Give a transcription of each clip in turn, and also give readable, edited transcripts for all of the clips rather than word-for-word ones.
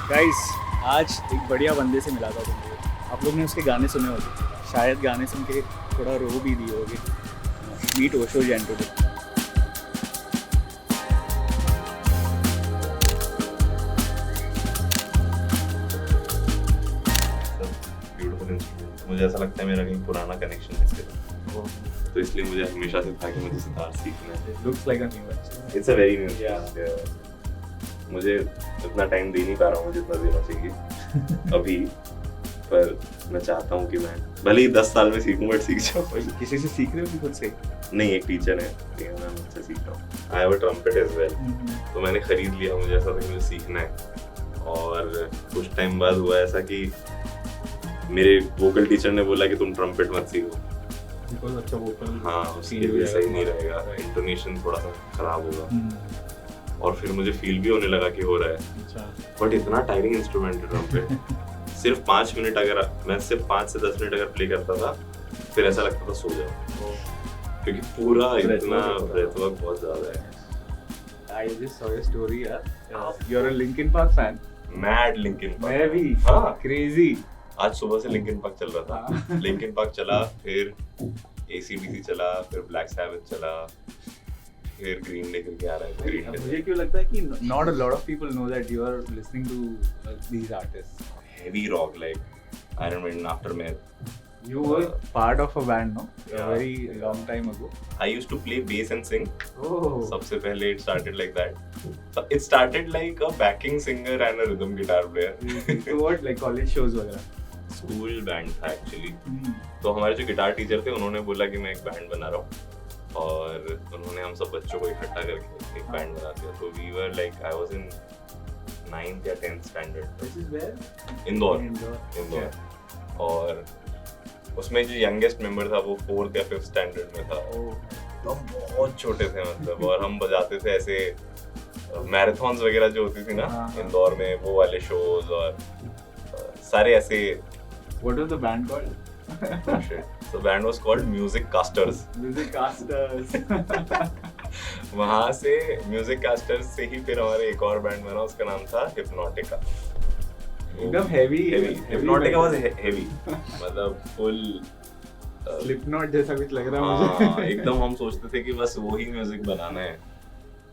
Guys, आज एक बढ़िया बंदे से मिला था तुमको। आप लोग ने उसके गाने सुने होंगे, शायद गाने सुन के थोड़ा रो भी दिए होगे। Meet Osho Jain today. Beautiful instrument. मुझे ऐसा लगता है मेरा कहीं पुराना कनेक्शन है इसके साथ, तो इसलिए मुझे हमेशा से था कि मुझे सितार सीखना है। Looks like a new instrument. It's a very new. मुझे इतना टाइम दे नहीं पा रहा हूँ जितना देना चाहिए अभी, पर मैं चाहता हूँ कि मैं भले ही 10 साल में सीखूं बट सीख जाऊँ। किसी से सीख रहे हो कि खुद से? नहीं, एक टीचर है, मैं उनसे सीख रहा हूँ। I have a trumpet as well, तो मैंने खरीद लिया। मुझे ऐसा था कि मुझे सीखना है, और कुछ टाइम बाद हुआ ऐसा कि मेरे वोकल टीचर ने बोला कि तुम ट्रम्पेट मत सीखो। बिकॉज़ अच्छा वोकल, हाँ, उसके लिए सही नहीं रहेगा, इंटोनेशन थोड़ा सा खराब होगा। और फिर मुझे फील भी होने लगा कि हो रहा है। अच्छा। बट इतना टायरिंग इंस्ट्रूमेंट है ट्रम्पेट। सिर्फ 5 मिनट, अगर मैं सिर्फ 5 से 10 मिनट अगर प्ले करता था, फिर ऐसा लगता था सो जाओ, क्योंकि पूरा इतना ब्रेथ वर्क बहुत ज्यादा है। I just saw your story यार। You're a Linkin Park fan? Mad Linkin Park. मैं भी। हाँ, क्रेजी। आज सुबह से लिंकिन पार्क चल रहा था। लिंकिन पार्क चला, फिर AC/DC चला, फिर ब्लैक सैबथ चला, फिर ग्रीन डे करके आ रहा है। ग्रीन डे मुझे क्यों लगता है कि not a lot of people know that you are listening to these artists. heavy rock like Iron Maiden, Aftermath. You were part of a band, no? A Yeah. very long time ago. I used to play bass and sing. Oh. सबसे पहले it started like that. It started like a backing singer and a rhythm guitar player. So what, like college shows वगैरह? School band था actually. तो हमारे जो guitar teacher थे, उन्होंने बोला कि मैं एक बैंड बना रहा हूँ, और उन्होंने हम सब बच्चों को इकट्ठा करके एक बैंड बना दिया। तो we were like, I was in 9th या 10th standard. This is where? Indore. और उसमें जो यंगेस्ट मेंबर था वो 4th या 5th स्टैंडर्ड में था। तो हम बहुत छोटे थे मतलब, और हम बजाते थे ऐसे मैराथन्स वगैरह जो होती थी ना इंदौर में, वो वाले शोज, और सारे ऐसे। What was the band called? So band was called Music Casters. Music Casters. वहाँ से म्यूजिक कास्टर्स से ही फिर हमारे एक और बैंड बना, उसका नाम था हिप्नोटिका। एकदम heavy. हिप्नोटिका वाज हेवी, मतलब फुल Slipknot जैसा कुछ लग रहा है मुझे। हाँ, एकदम हम सोचते थे कि बस वही म्यूजिक बनाना है,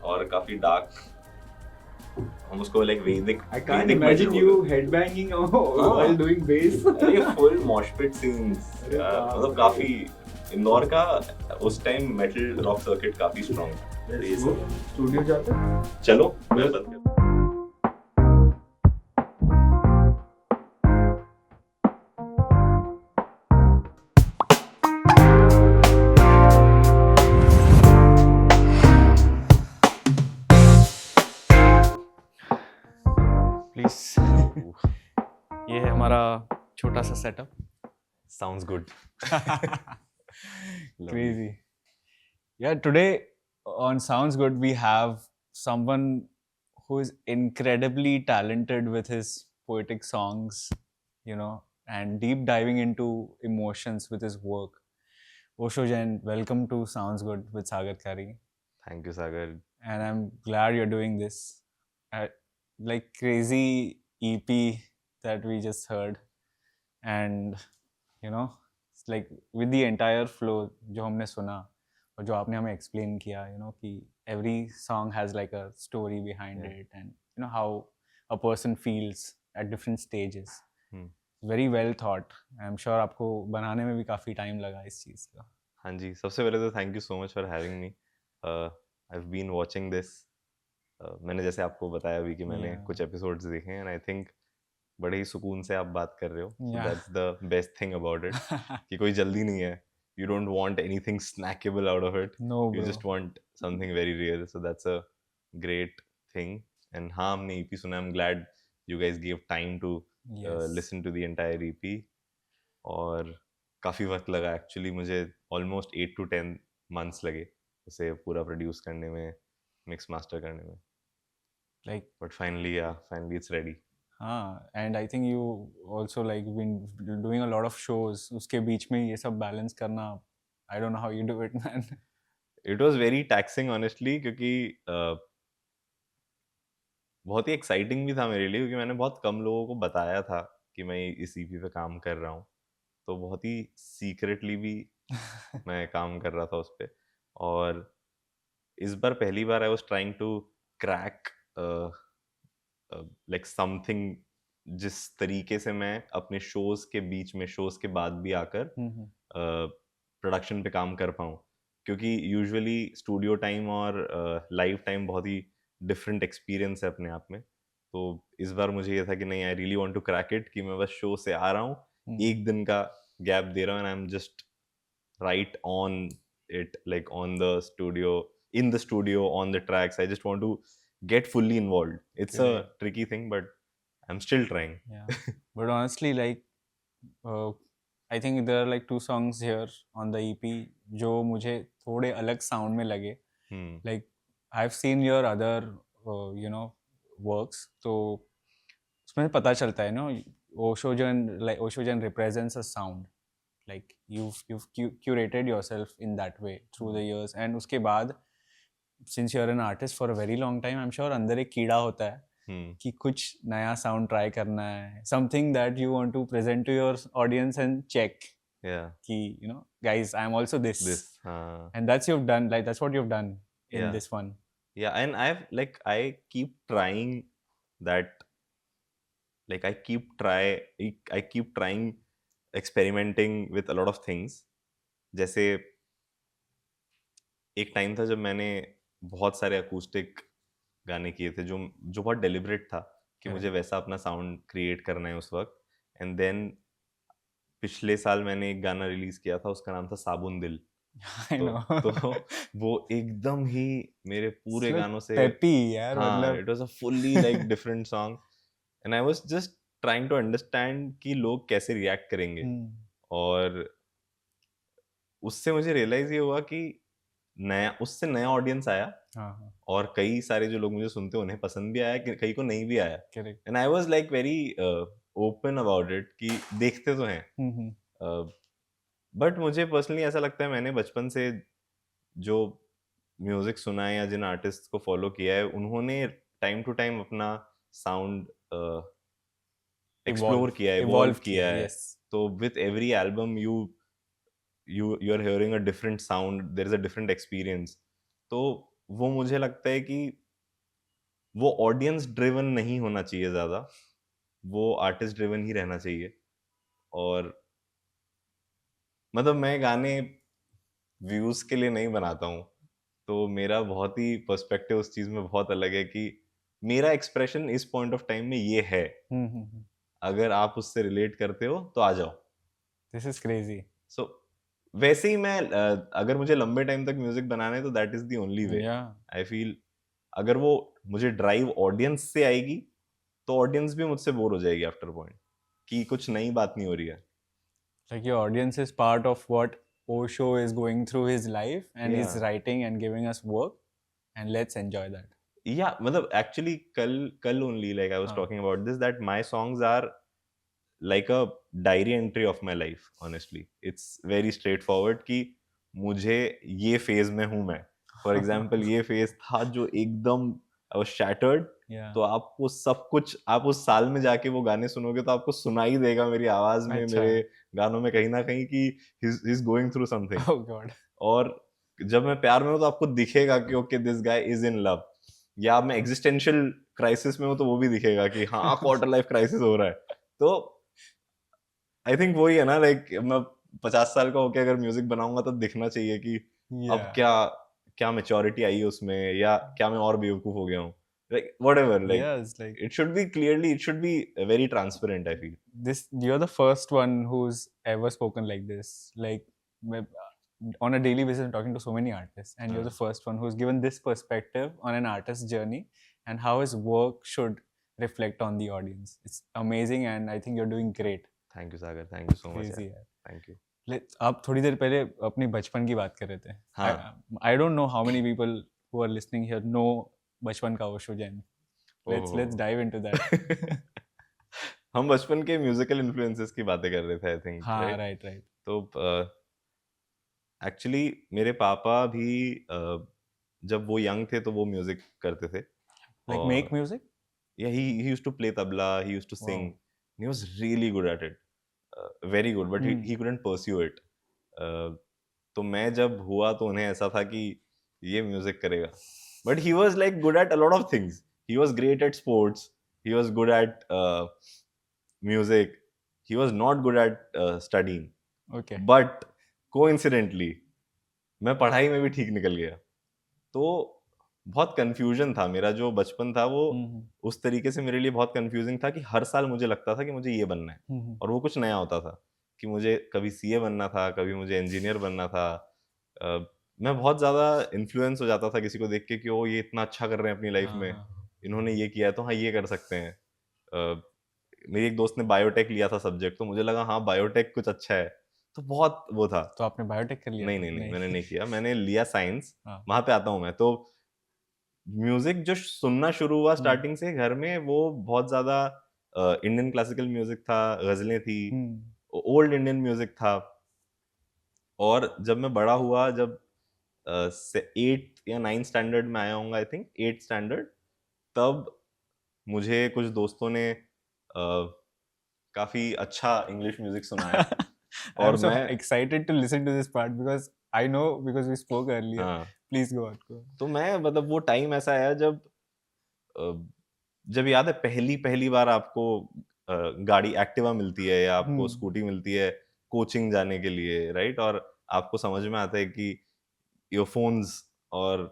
और काफी डार्क। हम उसको लाइक वैदिक। I can't imagine you headbanging while doing bass. अरे फुल मॉश पिट सीन्स, मतलब काफी। इंदौर का उस टाइम मेटल रॉक सर्किट काफी स्ट्रांग था। स्टूडियो जाते हैं? चलो मैं बंद करता हूँ। प्लीज। ये है हमारा छोटा सा setup. Sounds good. Crazy. Yeah, today on Sounds Good we have someone who is incredibly talented with his poetic songs, you know, and deep diving into emotions with his work. Osho Jain, welcome to Sounds Good with Sagar Kari. Thank you, Sagar. And I'm glad you're doing this. Like crazy EP that we just heard, and you know, it's like with the entire flow जो हमने सुना और जो आपने हमें explain किया, you know, कि every song has like a story behind it, and you know how a person feels at different stages. Very well thought. I'm sure आपको बनाने में भी काफी टाइम लगा इस चीज का। हाँ जी, सबसे पहले तो thank you so much for having me. I have been watching this. मैंने जैसे आपको बताया अभी कि मैंने कुछ एपिसोड्स देखे हैं, एंड आई थिंक बड़े ही सुकून से आप बात कर रहे हो। That's the best thing about it, कि कोई जल्दी नहीं है। You don't want anything snackable out of it. No, you bro. just want something very real. So that's a great thing. And हाँ, हमने EP सुना। I'm glad you guys gave time to listen to the entire EP. और काफ़ी वक्त लगा actually, मुझे almost 8 to 10 months लगे उसे पूरा प्रोड्यूस करने में, मिक्स मास्टर करने में। Like, but finally it's ready. हाँ, and I think you also like been doing a lot of shows. उसके बीच में ये सब balance करना, I don't know how you do it, man. It was very taxing honestly, क्योंकि बहुत ही exciting भी था मेरे लिए, क्योंकि मैंने बहुत कम लोगों को बताया था कि मैं इस ईपी पे काम कर रहा हूँ, तो बहुत ही सीक्रेटली भी मैं काम कर रहा था उस पे। और इस बार पहली बार I was trying to crack like something, जिस तरीके से मैं अपने शोज के बीच में, शोज के बाद भी आकर प्रोडक्शन पे काम कर पाऊँ, क्योंकि यूजुअली स्टूडियो टाइम और लाइव टाइम बहुत ही डिफरेंट एक्सपीरियंस है अपने आप में। तो इस बार मुझे ये था कि नहीं, I really want to crack it, कि मैं बस शो से आ रहा हूँ, एक दिन का गैप दे रहा हूँ, and I am just right on it, like on the studio, in the studio, on the tracks. I just want to get fully involved. It's a Correct. tricky thing, but I'm still trying. Yeah, but honestly, like I think there are like 2 songs here on the EP जो मुझे थोड़े अलग sound में लगे. Like I've seen your other you know works, तो उसमें पता चलता है, Oshojan represents a sound. Like you've curated yourself in that way through the years, and उसके बाद since you're an artist for a very long time, I'm sure अंदर एक कीड़ा होता है कि कुछ नया sound try करना है, something that you want to present to your audience and check Yeah, कि guys, I'm also this, and that's what you've done in yeah, this one. yeah. And I keep trying that, like I keep trying experimenting with a lot of things. जैसे एक time था जब मैंने बहुत सारे acoustic गाने किए थे, जो जो बहुत डेलिब्रेट था कि मुझे वैसा अपना साउंड क्रिएट करना है उस वक्त। एंड देन पिछले साल मैंने एक गाना रिलीज किया था, उसका नाम था साबुन दिल। I know. तो वो एकदम ही मेरे पूरे It's like गानों से, peppy यार, हाँ, मतलब it was a fully like different song, and I was just trying to understand कि लोग कैसे रिएक्ट करेंगे। और उससे मुझे रियलाइज ये हुआ कि उससे नया ऑडियंस आया, और कई सारे जो लोग मुझे सुनते उन्हें पसंद भी आया, कई को नहीं भी आया, and I was like very open about it कि देखते तो हैं। बट मुझे पर्सनली ऐसा लगता है, मैंने बचपन से जो म्यूजिक सुना है या जिन आर्टिस्ट को फॉलो किया है, उन्होंने टाइम टू टाइम अपना साउंड एक्सप्लोर किया है, इवॉल्व किया है। तो with every album you are hearing a different sound, there is a different experience. तो वो मुझे लगता है कि वो ऑडियंस ड्रिवन नहीं होना चाहिए ज़्यादा, वो आर्टिस्ट ड्रिवन ही रहना चाहिए। और मतलब मैं गाने व्यूज़ के लिए नहीं बनाता हूँ, तो मेरा बहुत ही पर्सपेक्टिव उस चीज़ में बहुत अलग है कि मेरा एक्सप्रेशन इस पॉइंट ऑफ टाइम में ये है। अगर आप उससे रिलेट करते हो तो आ जाओ। This is crazy. सो वैसे ही मैं अगर मुझे लंबे टाइम तक म्यूजिक बनाना है तो that is the only way. I feel अगर वो मुझे ड्राइव ऑडियंस से आएगी तो ऑडियंस भी मुझसे बोर हो जाएगी आफ्टर पॉइंट कि कुछ नई बात नहीं हो रही है। Like your audience is part of what Osho is going through his life, and he's writing and giving us work, and let's enjoy that. Yeah, मतलब actually कल only like I was talking about this, that my songs are like a diary entry of my life. Honestly, it's very straightforward कि मुझे ये phase में हूँ मैं। For example ये phase था जो एकदम I was shattered, तो आपको सब कुछ, आप उस साल में जाके वो गाने सुनोगे तो आपको सुनाई देगा मेरी आवाज में, मेरे गानों में कहीं ना कहीं कि he's going through something. Oh God. और जब मैं प्यार में हूँ तो आपको दिखेगा कि okay this guy is in love, या मैं एग्जिस्टेंशियल क्राइसिस में हूँ तो वो भी दिखेगा कि हाँ क्वार्टर लाइफ क्राइसिस हो रहा है। तो आई थिंक वही है ना, लाइक मैं 50 साल का होके अगर म्यूजिक बनाऊंगा तो दिखना चाहिए कि अब क्या मैच्योरिटी आई है उसमें, या क्या मैं और बेवकूफ हो गया हूँ, like whatever, like it should be clearly, it should be very transparent. I feel you're the first one who's ever spoken like this, like on a daily basis I'm talking to so many artists, and you're the first one who's given this perspective on an artist's journey and how his work should reflect on the audience. It's amazing, and I think you're doing great. Thank you Sagar, thank you so much. Thank you. आप थोड़ी देर पहले अपनी बचपन की बात कर रहे थे। I don't know how many people who are listening here know बचपन का Osho Jain. Let's dive into that. हम बचपन के म्यूजिकल इन्फ्लुएंसेस की बातें कर रहे थे, आई थिंक। हाँ, राइट। तो एक्चुअली मेरे पापा भी जब वो यंग थे तो वो म्यूजिक करते थे। Like make music? yeah, he used to play tabla, he used to sing. Wow. And he was really good at it, very good, but he couldn't pursue it. तो मैं जब हुआ तो उन्हें ऐसा था कि ये म्यूजिक करेगा, but he was like good at a lot of things. He was great at sports, he was good at music, he was not good at studying. Okay. But coincidentally मैं पढ़ाई में भी ठीक निकल गया. तो बहुत कंफ्यूजन था मेरा, जो बचपन था वो उस तरीके से मेरे लिए बहुत कंफ्यूजिंग था कि हर साल मुझे लगता था कि मुझे ये बनना है, और वो कुछ नया होता था कि मुझे कभी सीए बनना था, कभी मुझे इंजीनियर बनना था. मैं बहुत ज़्यादा इन्फ्लुएंस हो जाता था किसी को देख के कि वो ये इतना अच्छा कर रहे हैं अपनी लाइफ में, इन्होंने ये किया है तो हाँ ये कर सकते हैं. मेरी एक दोस्त ने बायोटेक लिया था सब्जेक्ट, तो मुझे लगा हाँ बायोटेक कुछ अच्छा है, तो बहुत वो था. तो आपने बायोटेक कर लिया? नहीं, मैंने नहीं किया, मैंने लिया साइंस. हाँ. वहां पे आता हूँ मैं. तो म्यूजिक जो सुनना शुरू हुआ स्टार्टिंग से घर में, वो बहुत ज्यादा इंडियन क्लासिकल म्यूजिक था, गजलें थी, ओल्ड इंडियन म्यूजिक था. और जब मैं बड़ा हुआ, जब 8 या 9 स्टैंडर्ड में आया हूँ, आई थिंक 8 स्टैंडर्ड, तब मुझे कुछ दोस्तों ने काफी अच्छा इंग्लिश म्यूजिक सुनाया. और I'm so excited to listen to this part because I know, because we spoke earlier. हाँ. Please go on. तो मैं मतलब वो टाइम ऐसा आया जब जब याद है पहली बार आपको गाड़ी एक्टिवा मिलती है या आपको स्कूटी मिलती है कोचिंग जाने के लिए, राइट? और आपको समझ में आता है कि ईयरफोन्स और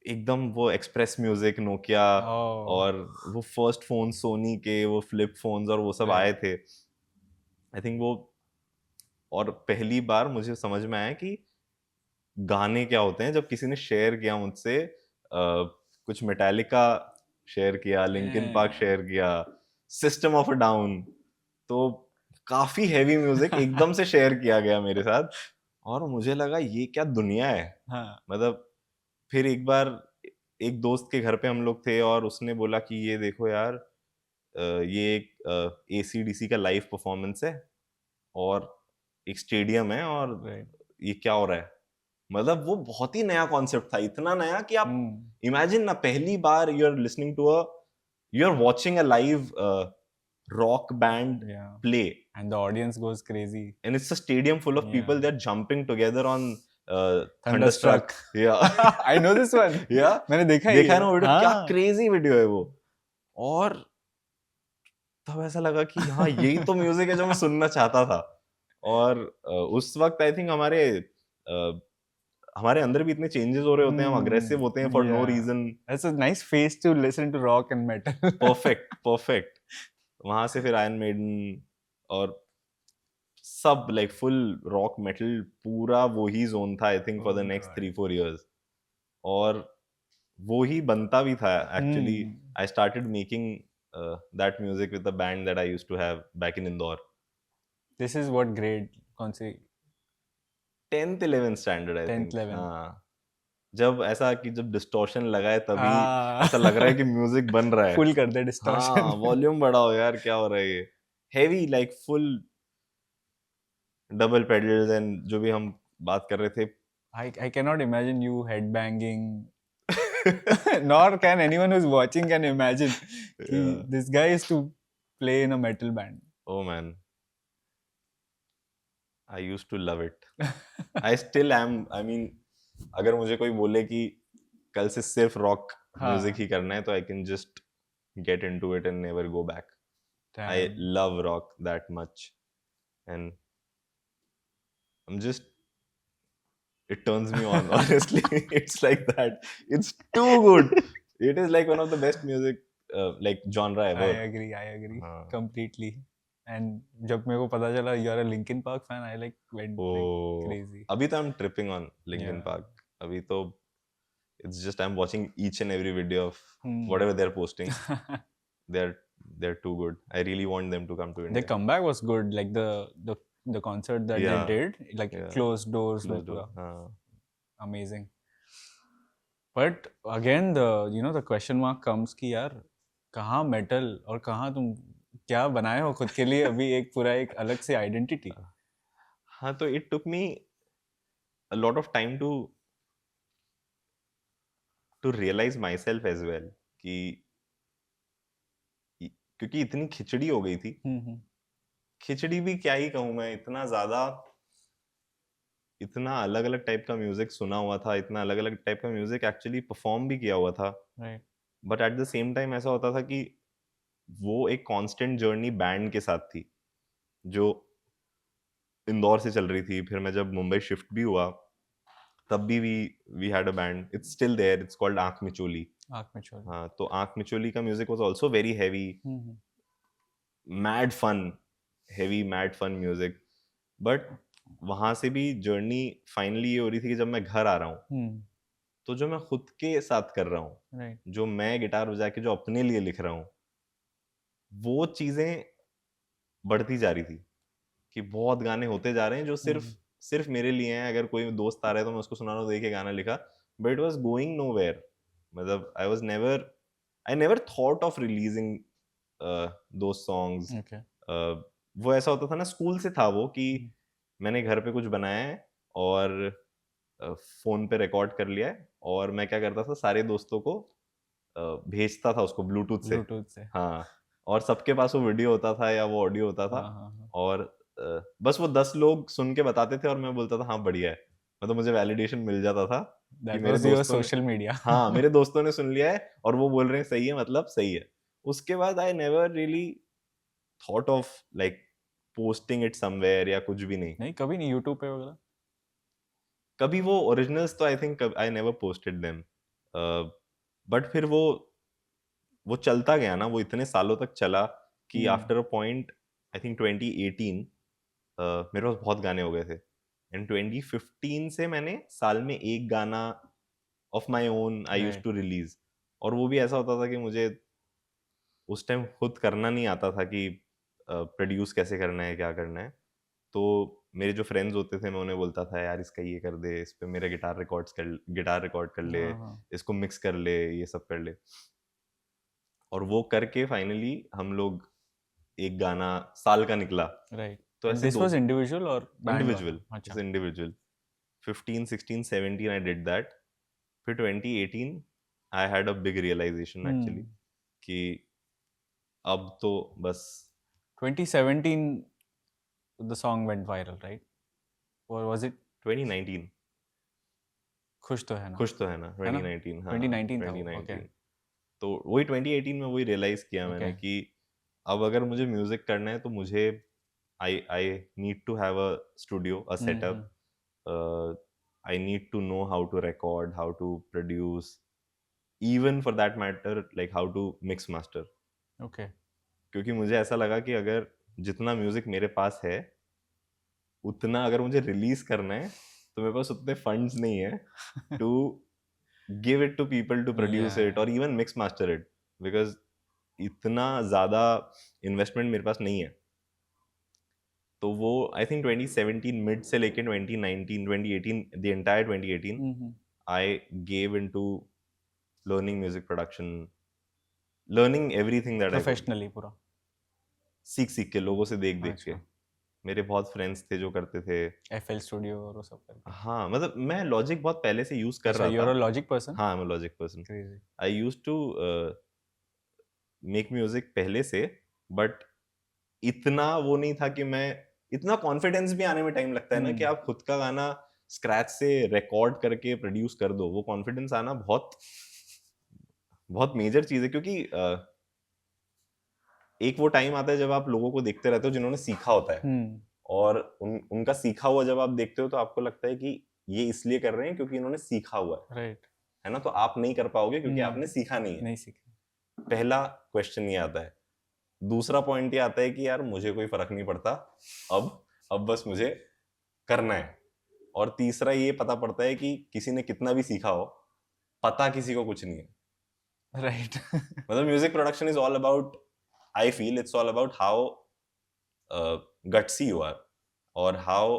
एकदम वो एक्सप्रेस म्यूजिक नोकिया, और वो फर्स्ट फोन सोनी के, वो फ्लिप फोन्स और वो सब आए थे, आई थिंक वो. और पहली बार मुझे समझ में आया कि गाने क्या होते हैं, जब किसी ने शेयर किया मुझसे, कुछ मेटालिका शेयर किया, लिंकिन पार्क शेयर किया, सिस्टम ऑफ अ डाउन, तो काफी हैवी म्यूजिक एकदम से शेयर किया गया मेरे साथ, और मुझे लगा ये क्या दुनिया है. हाँ. मतलब फिर एक बार एक दोस्त के घर पे हम लोग थे, और उसने बोला कि ये देखो यार, ये एक ACDC का लाइव परफॉर्मेंस है, और एक स्टेडियम है, और ये क्या हो रहा है. मतलब वो बहुत ही नया कॉन्सेप्ट था, इतना नया कि आप इमेजिन ना, पहली बार you are listening to you are watching a live rock band play, and the audience goes crazy, and it's a stadium full of people, they're jumping together on Thunderstruck. Yeah. I know this one. Yeah, मैंने देखा है ना video, क्या crazy video है वो. और तब ऐसा लगा कि हाँ यही तो म्यूजिक है जो मैं सुनना चाहता था. और उस वक्त आई थिंक हमारे अंदर भी इतने चेंजेस हो रहे होते हैं, हम अग्रेसिव होते हैं for no reason. That's a nice phase to listen to rock and metal. Perfect. वहां से फिर आयरन मेडन और सब लाइक फुल रॉक मेटल, पूरा वो ही जोन था I think for the next 3-4 years. और वो ही बनता भी था actually. I started making that music with the band that I used to have back in Indore. This is what grade, कौन सी? 10th 11th standard I think. हाँ, जब ऐसा कि जब डिस्टॉर्शन लगा है तभी ऐसा लग रहा है कि म्यूजिक बन रहा है. फुल कर दे डिस्टॉर्शन. हाँ, वॉल्यूम बढ़ाओ यार, क्या हो रहा है ये. Heavy, like full double pedals, and जो भी हम बात कर रहे थे. I cannot imagine you headbanging. Nor can anyone who's watching can imagine. This guy is to play in a metal band. Oh man, I used to love it. I still am. I mean, अगर मुझे कोई बोले कि कल से सिर्फ rock music ही करना है, तो I can just get into it and never go back. Damn. I love rock that much, and I'm just, it turns me on. Honestly, it's like that. It's too good. It is like one of the best music like genre ever. I agree completely. And जब मेरे को पता चला you are a Linkin Park fan, I like went like crazy. अभी तो I'm tripping on Linkin Park. अभी तो it's just I'm watching each and every video of whatever they're posting. They're too good. I really want them to come to India. The comeback was good, like the concert that they did, like closed doors. Amazing. But again, the question mark comes कि यार कहाँ metal और कहाँ तुम क्या बनाए हो खुद के लिए अभी एक पूरा एक अलग से आइडेंटिटी. हाँ, तो it took me a lot of time to realize myself as well कि क्योंकि इतनी खिचड़ी हो गई थी। खिचड़ी भी क्या ही कहूँ मैं, इतना ज्यादा, इतना अलग अलग टाइप का म्यूजिक सुना हुआ था, इतना अलग अलग टाइप का म्यूजिक एक्चुअली परफॉर्म भी किया हुआ था, right but at the same time ऐसा होता था कि वो एक कांस्टेंट जर्नी बैंड के साथ थी जो इंदौर से चल रही थी। फिर मैं जब मुंबई शिफ्ट भी हुआ तब भी we had a band, it's still there, it's called Aankh Micholi. आँख में चोरी हाँ, तो आंख मिचोली का music was also very heavy, mad fun, heavy mad fun music. But वहां से भी जर्नी फाइनली ये हो रही थी कि जब मैं घर आ रहा हूँ तो जो मैं खुद के साथ कर रहा हूँ, राइट जो मैं गिटार बजा के जो अपने लिए लिख रहा हूँ, वो चीजें बढ़ती जा रही थी कि बहुत गाने होते जा रहे हैं जो सिर्फ सिर्फ मेरे लिए हैं। अगर कोई दोस्त आ रहा है तो मैं उसको सुना रहा हूँ, देखिए गाना लिखा, but it was going nowhere. मतलब I never thought of releasing those songs. Okay वो ऐसा होता था ना, स्कूल से था वो कि मैंने घर पे कुछ बनाया है और फोन पे रिकॉर्ड कर लिया है, और मैं क्या करता था, सारे दोस्तों को भेजता था उसको ब्लूटूथ से। हाँ, और सबके पास वो वीडियो होता था या वो ऑडियो होता था, और बस वो 10 लोग सुन के बताते थे और मैं बोलता था हाँ बढ़िया है। मतलब मुझे वैलिडेशन मिल जाता था कि मेरे दोस्तों ने, सोशल मीडिया हाँ मेरे दोस्तों ने सुन लिया है और वो बोल रहे हैं सही है, मतलब सही है। उसके बाद I never really thought of like posting it somewhere या कुछ भी नहीं। कभी नहीं यूट्यूब पे वगैरह? कभी वो ओरिजिनल्स तो I think I never posted them, but फिर वो चलता गया ना, वो इतने सालों तक चला कि after a point I think 2018 मेरे पास बहुत गाने हो गए थे, एंड 2015 से मैंने साल में एक गाना of my own I used to release. और वो भी ऐसा होता था कि मुझे उस टाइम खुद करना नहीं आता था कि प्रोड्यूस कैसे करना है, क्या करना है। तो मेरे जो फ्रेंड्स होते थे मैं उन्हें बोलता था यार इसका ये कर दे, इस पे मेरा गिटार रिकॉर्ड कर ले, इसको मिक्स कर ले, ये सब कर ले। और वो करके फाइनली हम लोग एक गाना साल का निकला। राइट तो ऐसे दिस वाज इंडिविजुअल और बैंड इंडिविजुअल, अच्छा इंडिविजुअल 15 16 17 आई डिड दैट। फिर 2018 I had a big realization actually कि अब तो बस 2017 the song went viral right or was it 2019 खुश तो है ना? खुश तो है ना 2019, हाँ 2019 था वो, 2019। तो वही 2018 में वही रियलाइज किया मैंने कि अब अगर मुझे म्यूजिक करना है तो मुझे I need to have a studio, a setup, I need to know how to record, how to produce, even for that matter like how to mix master. Okay क्योंकि मुझे ऐसा लगा कि अगर जितना म्यूजिक मेरे पास है उतना अगर मुझे रिलीज करना है तो मेरे पास उतने फंड्स नहीं है to give it to people to produce it और even mix master it, because इतना ज्यादा इन्वेस्टमेंट मेरे पास नहीं है। तो वो आई थिंक 2017 मिड से लेके 2019 2018 the entire 2018 I gave into learning music production, learning everything that I could, professionally पूरा सीख के, लोगों से देख के। मेरे बहुत फ्रेंड्स थे जो करते थे FL स्टूडियो और वो सब करके। हाँ, मतलब मैं लॉजिक बहुत पहले से यूज कर रहा था। you're a Logic person? हाँ, मैं logic person. Crazy. I used to make music पहले से, बट इतना वो नहीं था कि मैं, इतना कॉन्फिडेंस भी आने में टाइम लगता है ना कि आप खुद का गाना स्क्रैच से रिकॉर्ड करके प्रोड्यूस कर दो। वो कॉन्फिडेंस आना बहुत बहुत मेजर चीज है, क्योंकि एक वो टाइम आता है जब आप लोगों को देखते रहते हो जिन्होंने सीखा होता है, और उनका सीखा हुआ जब आप देखते हो तो आपको लगता है कि ये इसलिए कर रहे हैं क्योंकि इन्होंने सीखा हुआ है, राइट है ना। तो आप नहीं कर पाओगे क्योंकि आपने सीखा नहीं है। नहीं सीखा। पहला क्वेश्चन ये आता है। दूसरा पॉइंट ये आता है कि यार मुझे कोई फर्क नहीं पड़ता, अब बस मुझे करना है। और तीसरा ये पता पड़ता है कि किसी ने कितना भी सीखा हो, पता किसी को कुछ नहीं है। राइट मतलब music production is all about, I feel it's all about how gutsy you are, और हाउ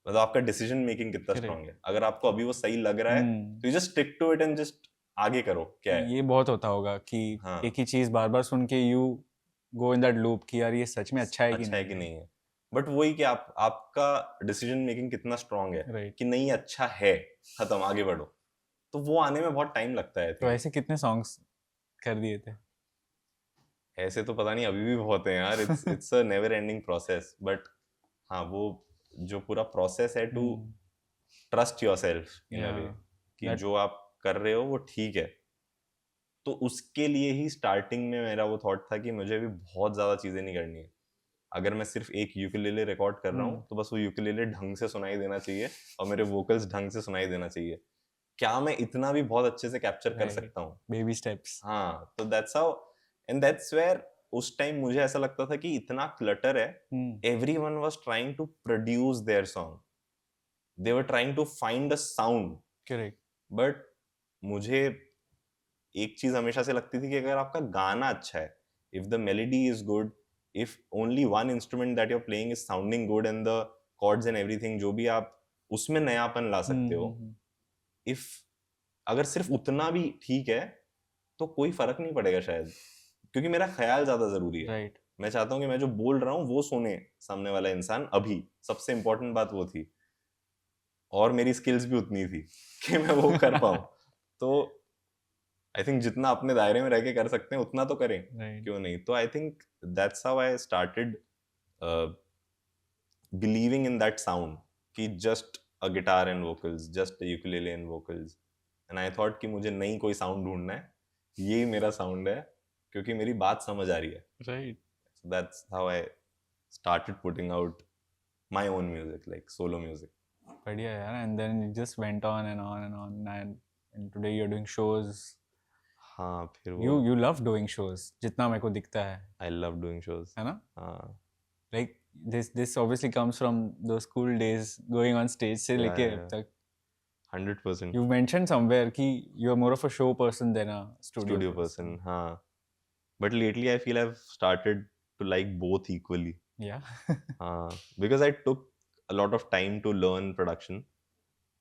मतलब आपका डिसीजन मेकिंग कितना स्ट्रांग है। अगर आपको अभी वो सही लग रहा है तो you just stick to it and just आगे करो। क्या है ये बहुत होता होगा कि एक ही चीज बार बार सुन के you go in that loop कि यार ये सच में अच्छा है कि नहीं है। बट वही कि आपका डिसीजन मेकिंग कितना स्ट्रांग है कि नहीं अच्छा है, खत्म, आगे बढ़ो। तो वो आने में बहुत टाइम लगता है। तो ऐसे कितने सॉन्ग्स कर दिए थे? ऐसे तो पता नहीं अभी भी बहुत हैं यार, it's a never ending process, but हाँ वो जो पूरा प्रोसेस है टू ट्रस्ट योरसेल्फ इन अ वे कि जो आप कर रहे हो वो ठीक है, तो उसके लिए ही स्टार्टिंग में मेरा वो थॉट था कि मुझे भी बहुत ज़्यादा चीज़ें नहीं करनी है। अगर मैं सिर्फ एक यूकेलेले रिकॉर्ड कर रहा हूँ तो बस वो यूकेलेले ढंग से सुनाई देना चाहिए और मेरे वोकल्स ढंग से सुनाई देना चाहिए। क्या मैं इतना भी बहुत अच्छे से कैप्चर कर सकता हूँ? Baby steps. हाँ, तो that's how, and that's where उस टाइम मुझे ऐसा लगता था कि इतना क्लटर है, everyone was trying to produce their song, they were trying to find a sound. Correct. But मुझे एक चीज हमेशा से लगती थी कि अगर आपका गाना अच्छा है, if the melody is good, if only one instrument that you are playing is sounding good and the chords and everything, जो भी आप उसमें नयापन ला सकते हो, इफ अगर सिर्फ उतना भी ठीक है तो कोई फर्क नहीं पड़ेगा शायद, क्योंकि मेरा ख्याल ज्यादा जरूरी है। राइट। मैं चाहता हूँ कि मैं जो बोल रहा हूँ वो सुने सामने वाला इंसान, अभी सबसे इम्पोर्टेंट बात वो थी, और मेरी स्किल्स भी उतनी थी कि मैं वो कर पाऊँ। तो आई थिंक जितना अपने दायरे में रह के कर सकते हैं उतना तो करें, क्यों नहीं? तो I think that's how I started believing in that sound, कि just a guitar and vocals, just a ukulele and vocals, and I thought कि मुझे नहीं कोई साउंड ढूंढना है, यही मेरा साउंड है क्योंकि मेरी बात समझ आ रही है। Right. So that's how I started putting out my own music, like solo music. बढ़िया यार, and then it just went on and on and on, and today you're doing shows. हाँ, फिर वो You love doing shows, जितना मेरे को दिखता है, I love doing shows. है ना? हाँ, Like this obviously comes from those school days, going on stage से लेके अब तक. 100%. You mentioned somewhere कि you're more of a show person than a Studio person, हाँ. But lately I feel I've started to like both equally. Yeah. हाँ, because I took a lot of time to learn production,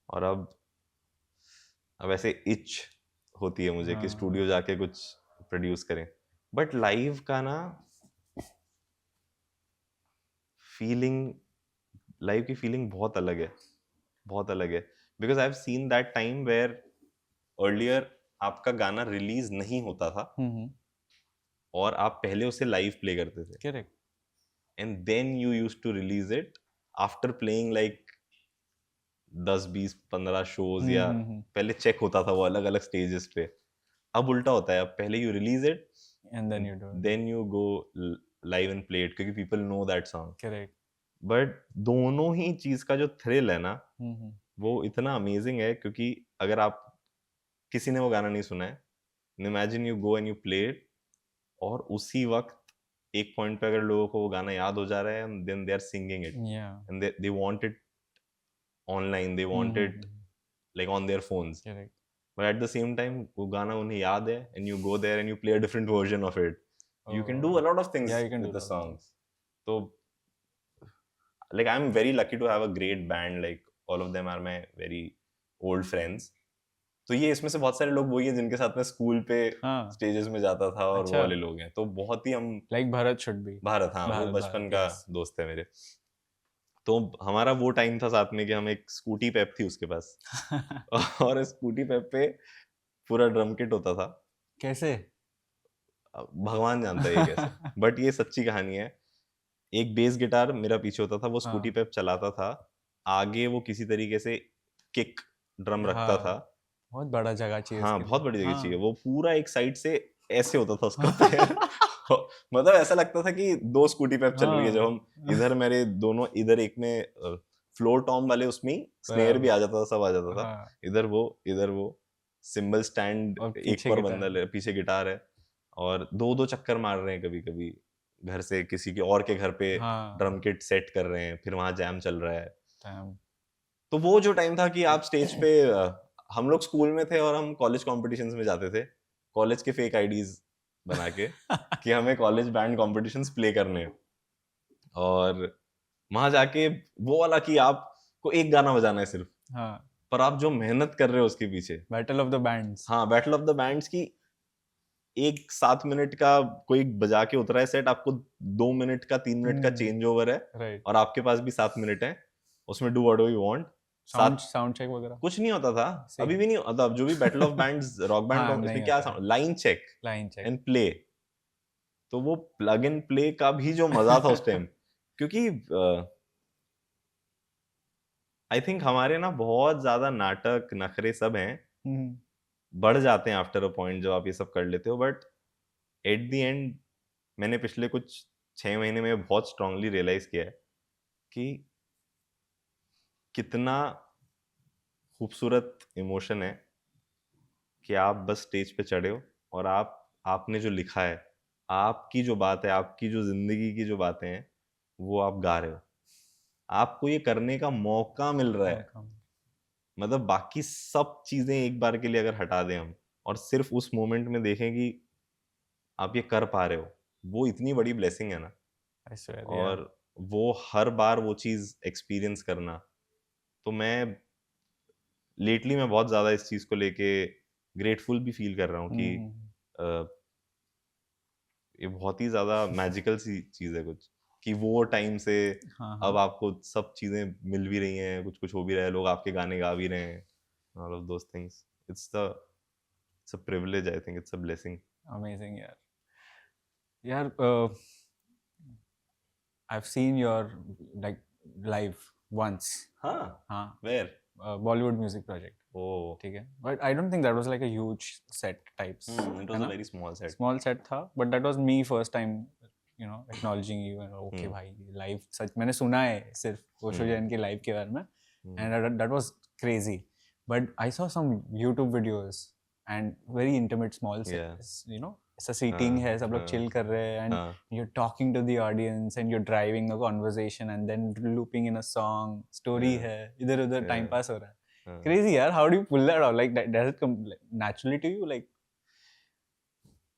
और अब ऐसे itch होती है मुझे कि studio जाके कुछ प्रोड्यूस करें, बट लाइव का ना फीलिंग, लाइव की फीलिंग बहुत अलग है, बहुत अलग है, because I have seen that time where earlier आपका गाना रिलीज नहीं होता था और आप पहले उसे लाइव प्ले करते थे, correct, and then you used to release it after playing like 10-20-15 shows, या पहले चेक होता था वो अलग अलग स्टेजेस पे। अब उल्टा होता है, अब पहले you release it and then you go live and play it, क्योंकि people know that song. Correct. But दोनों ही चीज का जो थ्रिल है ना, वो इतना अमेजिंग है, क्योंकि अगर आप किसी ने वो गाना नहीं सुना है, imagine you go and you play it, और उसी वक्त एक पॉइंट पे अगर लोगों को वो गाना याद हो जा रहा है, and then they are singing it, and they want it online, they want it like on their phones, but at the same time वो गाना उन्हें याद है, and you go there and you play a different version of it, you can do a lot of things with the songs. So like I'm very lucky to have a great band, like all of them are my very old friends. तो ये इसमें से बहुत सारे लोग वही हैं जिनके साथ में स्कूल पे स्टेजेस में जाता था, और वो वाले लोग हैं, तो बहुत ही हम like Bharat should be, Bharat, हाँ, वो बचपन का दोस्त है मेरे। तो हमारा वो टाइम था साथ में कि हम, एक स्कूटी पेप थी उसके पास और स्कूटी पेप पे पूरा ड्रम किट होता था। कैसे? भगवान जानता है ये कैसे, बट ये सच्ची कहानी है। एक बेस गिटार मेरा पीछे होता था, वो स्कूटी पे चलाता था, आगे वो किसी तरीके से किक ड्रम रखता था। बहुत बड़ा जगह चाहिए, हाँ, बहुत बड़ी जगह चाहिए। वो पूरा एक साइड से ऐसे होता था उसका पैर मतलब ऐसा लगता था कि दो स्कूटी पे चल रही है। जब हम इधर, मेरे दोनों इधर, एक में फ्लोर टॉम वाले, उसमें स्नेयर भी आ जाता था, सब आ जाता था। इधर वो सिंबल स्टैंड, एक और बंडल है, पीछे गिटार है, और दो चक्कर मार रहे हैं कभी कभी घर से किसी के और के घर पे, ड्रम किट सेट कर रहे हैं, फिर वहां जैम चल रहा है। तो वो जो टाइम था कि आप स्टेज पे, हम लोग स्कूल में थे और हम कॉलेज कॉम्पिटिशन्स में जाते थे, कॉलेज के फेक आईडीज बना के कि हमें कॉलेज बैंड कॉम्पिटिशन्स प्ले करने हैं, और वहां जाके वो वाला कि आपको एक गाना बजाना है सिर्फ, पर आप जो मेहनत कर रहे हो उसके पीछे, बैटल ऑफ द बैंड्स। हाँ, बैटल ऑफ द बैंड्स की एक 7 मिनट का कोई बजा के उतरा है सेट, आपको 2 मिनट का 3 मिनट का चेंज ओवर है, और आपके पास भी 7 मिनट है, उसमें do what you want. Sound check वगैरह कुछ नहीं होता था, अभी भी नहीं होता। जो भी battle of bands, rock band, इसमें क्या sound, line check and play, तो वो प्लग एंड प्ले का भी जो मजा था उस टाइम, क्योंकि आई थिंक हमारे ना बहुत ज्यादा नाटक नखरे सब हैं, बढ़ जाते हैं आफ्टर अ पॉइंट जब आप ये सब कर लेते हो, बट एट द एंड मैंने पिछले कुछ 6 महीने में बहुत स्ट्रांगली रियलाइज किया है कि कितना खूबसूरत इमोशन है कि आप बस स्टेज पे चढ़े हो और आपने जो लिखा है, आपकी जो बात है, आपकी जो जिंदगी की जो बातें हैं, वो आप गा रहे हो, आपको ये करने का मौका मिल रहा है। मतलब बाकी सब चीजें एक बार के लिए अगर हटा दें हम और सिर्फ उस मोमेंट में देखें कि आप ये कर पा रहे हो, वो इतनी बड़ी ब्लेसिंग है ना। और वो हर बार वो चीज एक्सपीरियंस करना, तो मैं बहुत ज्यादा इस चीज को लेके ग्रेटफुल भी फील कर रहा हूँ कि ये बहुत ही ज्यादा मैजिकल सी चीज है कुछ, कि वो टाइम से अब आपको सब चीजें मिल भी रही हैं, कुछ कुछ हो भी रहा है, लोग आपके गाने गा भी रहे हैं, all of those things. It's a privilege, I think it's a blessing. Amazing यार I've seen your like live once. हाँ, where? Bollywood music project. Oh, ठीक है, but I don't think that was like a huge set types. It was a very small set. Small set था, but that was me first time, you know, acknowledging you and okay भाई live सच मैंने सुना है सिर्फ ओशो जैन के live के बारे में, and that was crazy. But I saw some YouTube videos and very intimate small sets, you know, ऐसा सीटिंग है, सब लोग चिल कर रहे हैं and you're talking to the audience and you're driving a conversation and then looping in a song, story है, इधर उधर टाइम पास हो रहा है. Crazy यार, how do you pull that off? Like does it come naturally to you? Like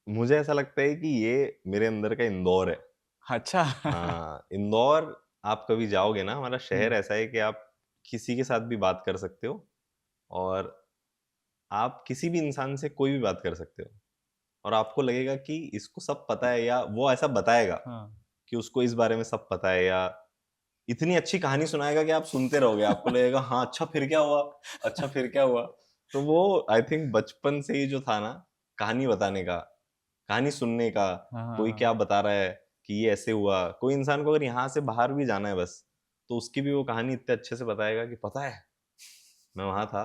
मुझे ऐसा लगता है कि ये मेरे अंदर का इंदौर है. अच्छा. हाँ, इंदौर आप कभी जाओगे ना, हमारा शहर ऐसा है कि आप किसी के साथ भी बात कर सकते हो और आप किसी भी इंसान से कोई भी बात कर सकते हो और आपको लगेगा कि इसको सब पता है, या वो ऐसा बताएगा कि उसको इस बारे में सब पता है, या इतनी अच्छी कहानी सुनाएगा कि आप सुनते रहोगे, आपको लगेगा हाँ अच्छा फिर क्या हुआ, अच्छा फिर क्या हुआ. तो वो आई थिंक बचपन से ही जो था ना, कहानी बताने का, कहानी सुनने का, कोई क्या बता रहा है कि ये ऐसे हुआ. कोई इंसान को अगर यहाँ से बाहर भी जाना है बस, तो उसकी भी वो कहानी इतने अच्छे से बताएगा कि पता है मैं वहां था,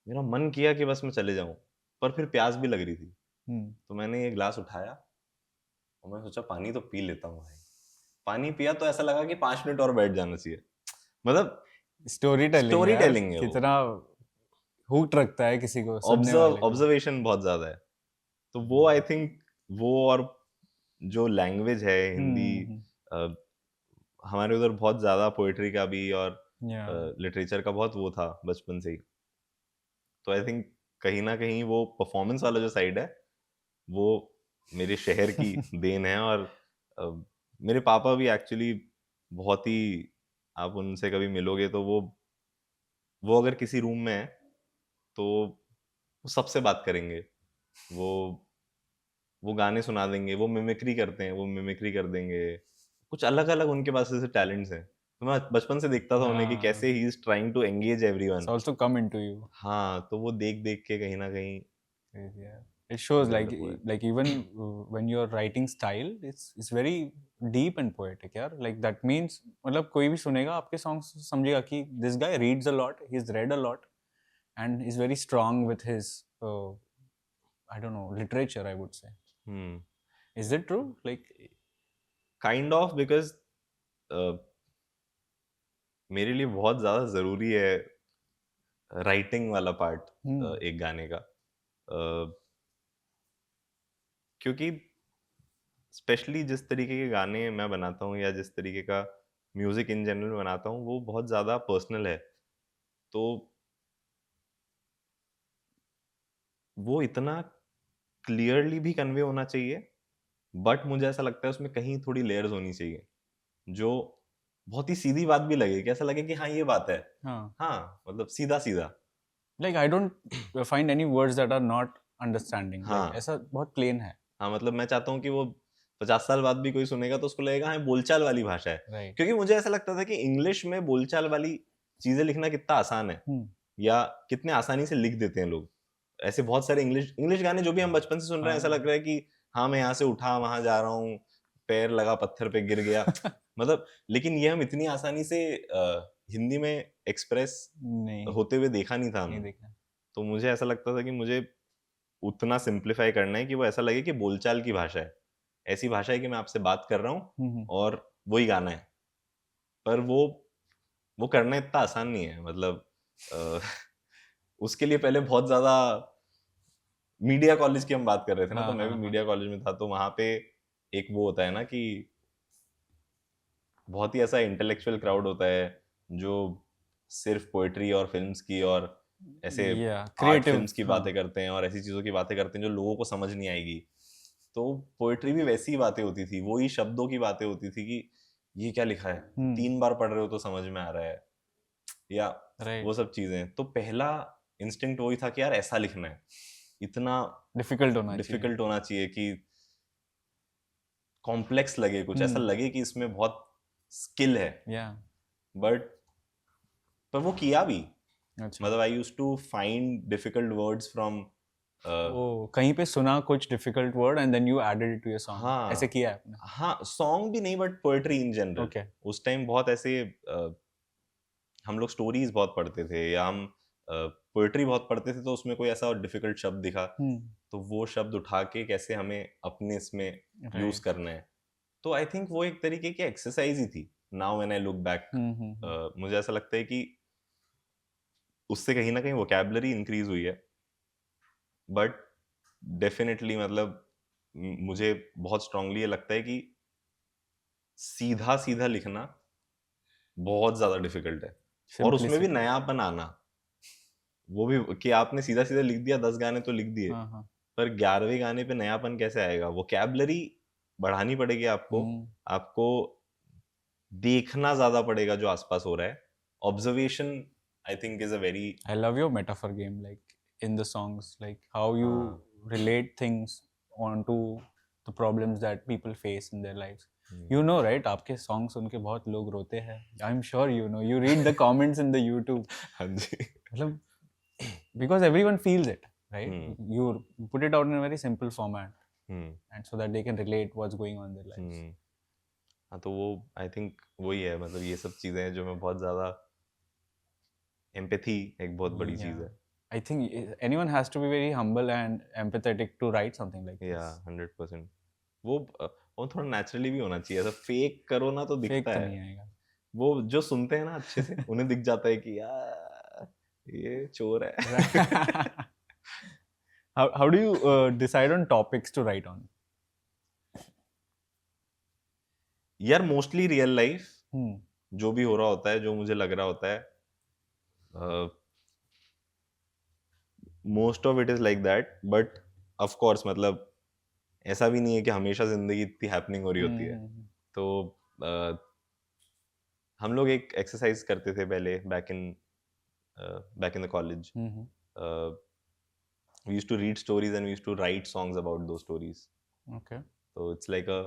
मेरा मन किया कि बस मैं चले जाऊं, पर फिर प्यास भी लग रही थी, तो मैंने ये ग्लास उठाया और मैं सोचा पानी तो पी लेता हूँ भाई. पानी पिया तो ऐसा लगा कि 5 मिनट और बैठ जाना चाहिए. मतलब स्टोरी टेलिंग है, कितना हुक रखता है किसी को सुनने वाले को. ऑब्जर्वेशन बहुत ज्यादा है. तो वो आई थिंक वो, और जो लैंग्वेज है हिंदी, हमारे उधर बहुत ज्यादा पोएट्री का भी और लिटरेचर का बहुत वो था बचपन से ही. तो आई थिंक कहीं ना कहीं वो परफॉर्मेंस वाला जो साइड है वो मेरे शहर की देन है. और मेरे पापा भी एक्चुअली बहुत ही, आप उनसे कभी मिलोगे तो वो अगर किसी रूम में है तो वो सबसे बात करेंगे, वो गाने सुना देंगे, वो मिमिक्री करते हैं, वो मिमिक्री कर देंगे. कुछ अलग अलग उनके पास ऐसे टैलेंट्स हैं. तो मैं बचपन से देखता था उन्हें कि कैसे he is trying to engage everyone. Also come into you. हाँ, तो वो देख देख के कहीं ना कहीं it shows like even when your writing style it's very deep and poetic यार. like that means मतलब कोई भी सुनेगा आपके songs समझेगा कि this guy reads a lot, he's read a lot and is very strong with his I don't know, literature I would say. Is it true? like kind of, because मेरे लिए बहुत ज्यादा जरूरी है राइटिंग वाला part एक गाने का, क्योंकि स्पेशली जिस तरीके के गाने मैं बनाता हूँ या जिस तरीके का म्यूजिक इन जनरल बनाता हूँ वो बहुत ज्यादा पर्सनल है. तो वो इतना क्लियरली भी कन्वे होना चाहिए, बट मुझे ऐसा लगता है उसमें कहीं थोड़ी लेयर्स होनी चाहिए जो बहुत ही सीधी बात भी लगे, कि ऐसा लगे कि हाँ ये बात है. हाँ मतलब सीधा सीधा. like I don't find any words that are not understanding. like ऐसा बहुत plain है. हाँ मतलब मैं चाहता हूँ कि वो 50 साल बाद भी कोई सुनेगा तो उसको लगेगा हाँ बोलचाल वाली भाषा है. क्योंकि मुझे ऐसा लगता था कि इंग्लिश में बोलचाल वाली चीजें लिखना कितना आसान है, या कितने आसानी से लिख देते हैं लोग. ऐसे बहुत सारे इंग्लिश गाने जो भी हम बचपन से सुन रहे हैं, ऐसा लग रहा है कि हाँ मैं यहाँ से उठा वहां जा रहा हूँ, पैर लगा पत्थर पे गिर गया, मतलब लेकिन ये हम इतनी आसानी से हिंदी में एक्सप्रेस नहीं होते हुए देखा नहीं था नहीं हमने। देखा। तो मुझे ऐसा लगता था कि मुझे उतना सिंप्लीफाई करना है कि वो ऐसा लगे कि बोलचाल की भाषा है, ऐसी भाषा है कि मैं आपसे बात कर रहा हूँ और वही गाना है। पर वो करना इतना आसान नहीं है, मतलब अ, उसके लिए पहले बहुत ज्यादा, मीडिया कॉलेज की हम बात कर रहे थे ना, तो हाँ मैं भी हाँ हाँ मीडिया कॉलेज में था, तो वहां पे एक वो होता है ना कि बहुत ही ऐसा इंटेलेक्चुअल क्राउड होता है जो सिर्फ पोएट्री और फिल्म्स की और ऐसे या आर्ट क्रिएटिव। फिल्म्स की बातें करते हैं और ऐसी चीज़ों की बातें करते हैं जो लोगों को समझ नहीं आएगी। तो पोएट्री भी वैसी ही बातें होती थी, वही शब्दों की बातें होती थी कि ये क्या लिखा है, 3 बार पढ़ रहे हो तो समझ में आ रहा है, या राइट। वो सब चीज़ें। तो पहला इंस्टिंक्ट वही था कि यार ऐसा लिखना है, इतना डिफिकल्ट होना चाहिए। डिफिकल्ट होना चाहिए कि कॉम्प्लेक्स लगे, कुछ ऐसा लगे कि इसमें बहुत स्किल है। या बट पर वो किया भी, अच्छा। मतलब I used to find difficult words from ओ, कहीं पे सुना कुछ difficult word and then you added it to your song, ऐसे हाँ किया है आपने? हाँ, सॉन्ग भी नहीं but poetry in general. Okay. उस टाइम बहुत ऐसे हम लोग स्टोरीज बहुत पढ़ते थे, या हम पोएट्री बहुत पढ़ते थे, तो उसमें कोई ऐसा डिफिकल्ट शब्द दिखा तो वो शब्द उठा के कैसे हमें अपने इसमें यूज राइट। करना है। तो आई थिंक वो एक तरीके की एक्सरसाइज ही थी। Now when I look back, मुझे ऐसा लगता है कि उससे कहीं ना कहीं वोकैबुलरी इंक्रीज हुई है, बट डेफिनेटली मतलब मुझे बहुत स्ट्रांगली ये लगता है कि सीधा सीधा लिखना बहुत ज्यादा डिफिकल्ट है, और उसमें भी सिंपलिसिटी। नयापन आना। वो भी कि आपने सीधा सीधा लिख दिया, 10 गाने तो लिख दिए, हाँ हाँ। पर 11वें गाने पे नयापन कैसे आएगा? वोकैबुलरी बढ़ानी पड़ेगी आपको, आपको देखना ज्यादा पड़ेगा जो आसपास हो रहा है। Observation I think is a very I love your metaphor game, like in the songs, like how you relate things onto the problems that people face in their lives. You know, right? आपके songs सुन के बहुत लोग रोते हैं. I'm sure you know. You read the comments in the YouTube. हाँ जी। मतलब because everyone feels it, right? You put it out in a very simple format, and so that they can relate what's going on in their lives. हाँ, तो वो I think वही है, मतलब ये सब चीजें हैं जो मैं बहुत ज्यादा, एम्पैथी एक बहुत बड़ी चीज है। I think anyone has to be very humble and empathetic to write something like या this. 100%। वो थोड़ा नेचुरली भी होना चाहिए, ऐसा फेक करो ना तो Fake दिखता तो है। नहीं आएगा. वो जो सुनते हैं ना अच्छे से उन्हें दिख जाता है कि यार ये चोर है। How do you decide on topics to write on? यार मोस्टली रियल लाइफ, Hmm. जो भी हो रहा होता है, जो मुझे लग रहा होता है, most of it is like that. But of course मतलब ऐसा भी नहीं है कि हमेशा जिंदगी इतनी हैपनिंग हो रही होती है। तो हम लोग एक एक्सरसाइज करते थे पहले back in the college. we used to read stories and we used to write songs about those stories. Okay. So it's like a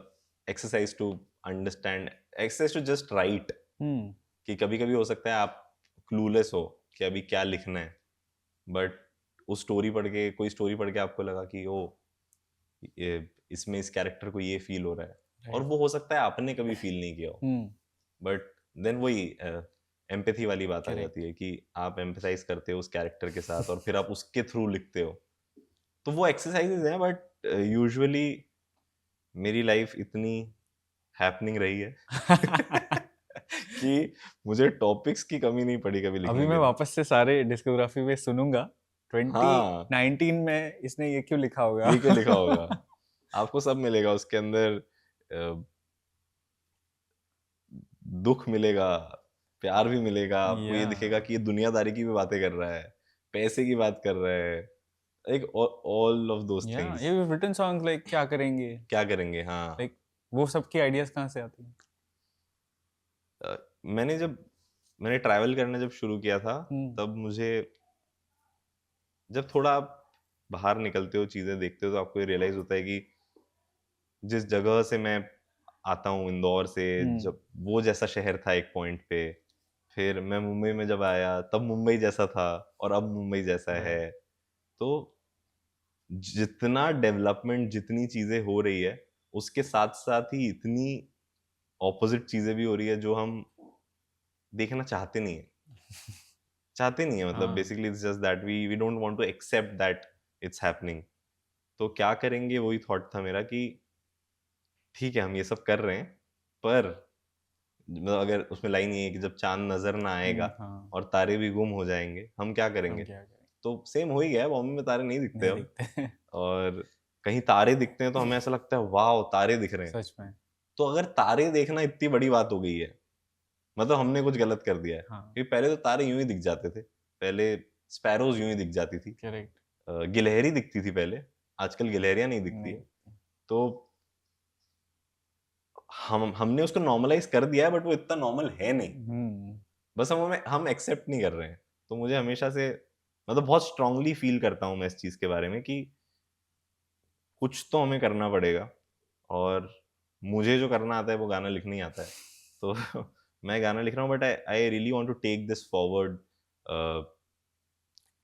exercise to understand, exercise to just write. कि कभी कभी हो सकता है आप क्लूलेस हो कि अभी क्या लिखना है, बट उस स्टोरी पढ़ के, कोई स्टोरी पढ़ के आपको लगा कि ओ इसमें इस कैरेक्टर को ये फील हो रहा है, और वो हो सकता है आपने कभी फील नहीं किया हो, बट देन वही एम्पैथी वाली बात आ जाती है कि आप एम्पैथाइज करते हो उस कैरेक्टर के साथ और फिर आप उसके थ्रू लिखते हो। तो वो एक्सरसाइजेज हैं, बट यूजुअली मेरी लाइफ इतनी हैपनिंग रही है कि मुझे टॉपिक्स की कमी नहीं पड़ी कभी लिखने अभी मैं के। वापस से सारे डिस्कोग्राफी में सुनूंगा, हाँ 2019 में इसने ये क्यों लिखा होगा, ये क्यों लिखा होगा। आपको सब मिलेगा उसके अंदर, दुख मिलेगा, प्यार भी मिलेगा, आपको ये दिखेगा कि ये दुनियादारी की भी बातें कर रहा है, पैसे की बात कर रहा है, like all of those things. you've written songs like क्या करेंगे, क्या करेंगे, हाँ। like वो सब की आइडियाज कहाँ से आती हैं? मैंने ट्रैवल करना जब शुरू किया था, तब मुझे, जब थोड़ा आप बाहर निकलते हो, चीजें देखते हो, तो आपको ये रियलाइज होता है कि जिस जगह से मैं आता हूँ, इंदौर से, जब वो जैसा शहर था एक पॉइंट पे, फिर मैं मुंबई में जब आया तब मुंबई जैसा था, और अब मुंबई जैसा है। तो जितना डेवलपमेंट, जितनी चीजें हो रही है, उसके साथ साथ ही इतनी ऑपोजिट चीजें भी हो रही है जो हम देखना चाहते नहीं है मतलब हाँ। Basically it's just that we don't want to accept that it's happening. तो क्या करेंगे, वही थॉट था मेरा कि ठीक है हम ये सब कर रहे हैं, पर मतलब अगर उसमें लाइन ये है कि जब चांद नजर ना आएगा हाँ, और तारे भी गुम हो जाएंगे, हम क्या हम करेंगे? क्या करें? तो सेम हो ही गया है, बॉम्बे में तारे नहीं दिखते नहीं अब। दिखते। और कहीं तारे दिखते हैं तो हमें ऐसा लगता है वाह तारे दिख रहे हैं। सच में। तो अगर तारे देखना इतनी बड़ी बात हो गई है, मतलब हमने कुछ गलत कर दिया है। हाँ, क्योंकि पहले तो तारे यूं ही दिख जाते थे, पहले स्पैरोज यूं ही दिख जाती थी, करेक्ट। गिलहरी दिखती थी पहले, आजकल गिलहरियां नहीं दिखती नहीं। है। तो हमने उसको नॉर्मलाइज कर दिया है, बट वो इतना नॉर्मल है नहीं, बस हम एक्सेप्ट नहीं कर रहे हैं। तो मुझे हमेशा से मतलब बहुत स्ट्रांगली फील करता हूँ मैं इस चीज के बारे में कि कुछ तो हमें करना पड़ेगा। और मुझे जो करना आता है वो गाना लिखना ही आता है। तो मैं गाना लिख रहा हूँ, but I really want to take this forward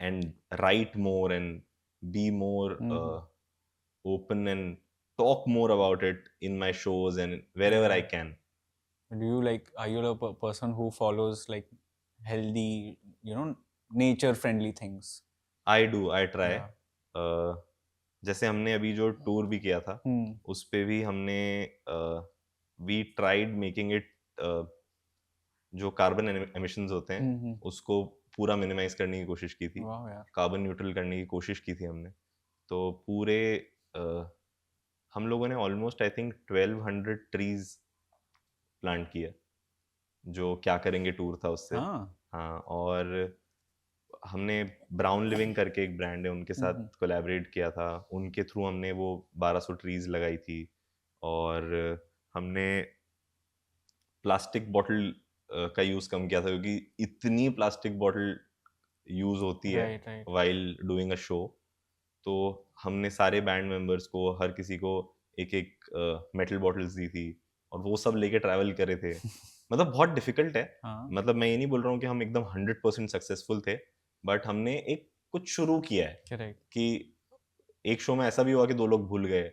and write more and be more open and talk more about it in my shows and wherever I Yeah. can. Do you like, are you a person who follows like healthy, nature friendly things? I do, I try. Yeah. जैसे हमने अभी जो tour भी किया था, उस पे भी हमने वी ट्राइड मेकिंग इट, जो कार्बन एमिशंस होते हैं उसको पूरा मिनिमाइज करने की कोशिश की थी, वाह यार। कार्बन न्यूट्रल करने की कोशिश की थी हमने। तो पूरे हम लोगों ने almost I think 1200 trees plant किया, जो क्या करेंगे टूर था उससे। हाँ। हाँ, और हमने ब्राउन लिविंग करके एक ब्रांड है, उनके साथ कोलैबोरेट किया था, उनके थ्रू हमने वो 1200 ट्रीज लगाई थी। और हमने प्लास्टिक बॉटल का यूज़ कम किया था, क्योंकि इतनी प्लास्टिक बॉटल यूज़ होती है right, right. While doing a show. तो हमने सारे बैंड मेंबर्स को, हर किसी को एक एक मेटल बॉटल्स दी थी, और वो सब लेके ट्रैवल करे थे। मतलब बहुत डिफिकल्ट है। हाँ। मतलब मैं ये नहीं बोल रहा हूँ कि हम एकदम 100% सक्सेसफुल थे, बट हमने एक कुछ शुरू किया है करेक्ट। कि एक शो में ऐसा भी हुआ कि 2 लोग भूल गए,